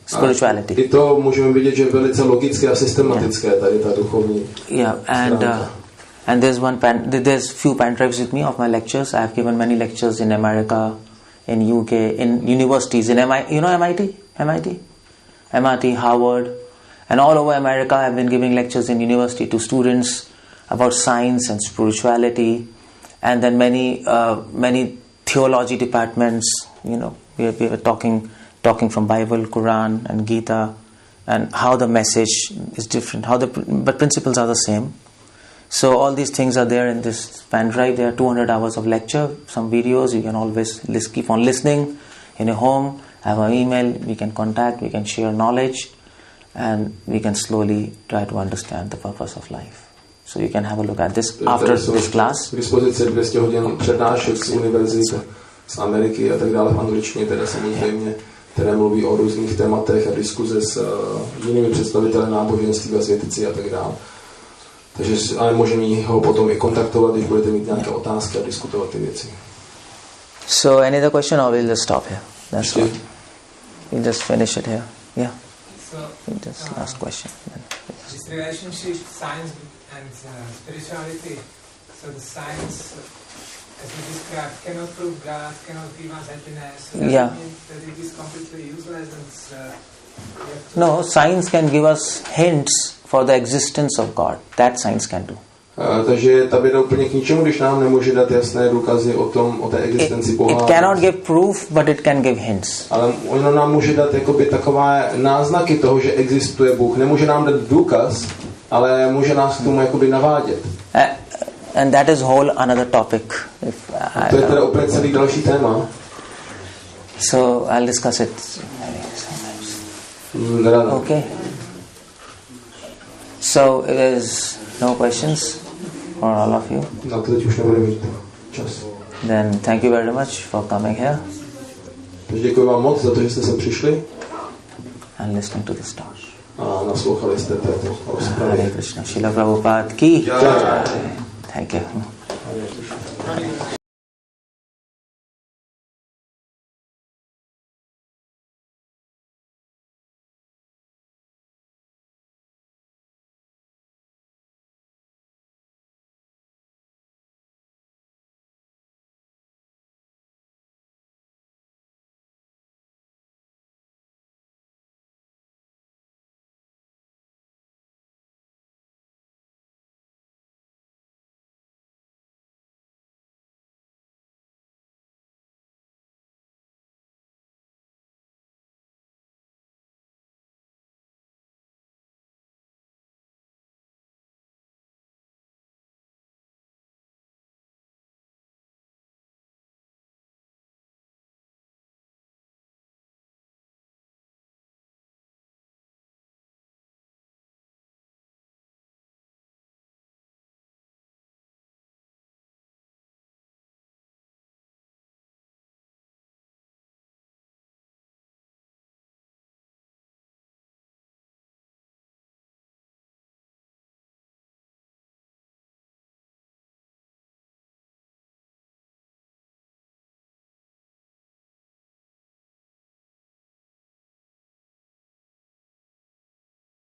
spirituality. I to můžeme vidět, že je velice logické a systematické tady ta duchovní. Yeah, and there's few pen drives with me of my lectures. I have given many lectures in America, in UK, in universities, in MIT, Harvard, and all over America. I've been giving lectures in university to students about science and spirituality, and then many theology departments. You know, we were talking from Bible, Quran, and Gita, and how the message is different. But principles are the same. So all these things are there in this pen drive. There are 200 hours of lecture, some videos. You can always keep on listening in your home. Have an email. We can contact. We can share knowledge, and we can slowly try to understand the purpose of life. So you can have a look at this after this class. K dispozici 200 hodin přednášek z univerzity, z Ameriky a tak dále v angličtině, teda samozřejmě, které mluví o různých tématech a diskuze s jinými představiteli náboženství a světici a tak dále. Takže ale můžeme ho potom i kontaktovat, když budete mít nějaké otázky a diskutovat ty věci. So any other question, or we'll just stop here? That's all. We'll just finish it here. Yeah. So just last question. This relationship, science and spirituality. So the science, as you described, cannot prove God, cannot give us happiness. So does it mean that it is completely useless and no, science can give us hints for the existence of God. That science can do. Takže ta věda úplně k ničemu, když nám nemůže dát jasné důkazy o té existenci Boha. It cannot give proof, but it can give hints. Ale ono nám může dát jakoby takové náznaky toho, že existuje Bůh. Nemůže nám dát důkaz, ale může nás k tomu jakoby navádět. And that is whole another topic. To je teda úplně celý další téma. So I'll discuss it sometimes. Okay. So if there's no questions for all of you, no, to teď už nebude mít čas. Then thank you very much for coming here. Takže děkuji vám moc za to, že jste sem přišli. And listening to the stars. A naslouchali jste této rozpravě. Hare Krishna. Srila Prabhupada ki. Thank you.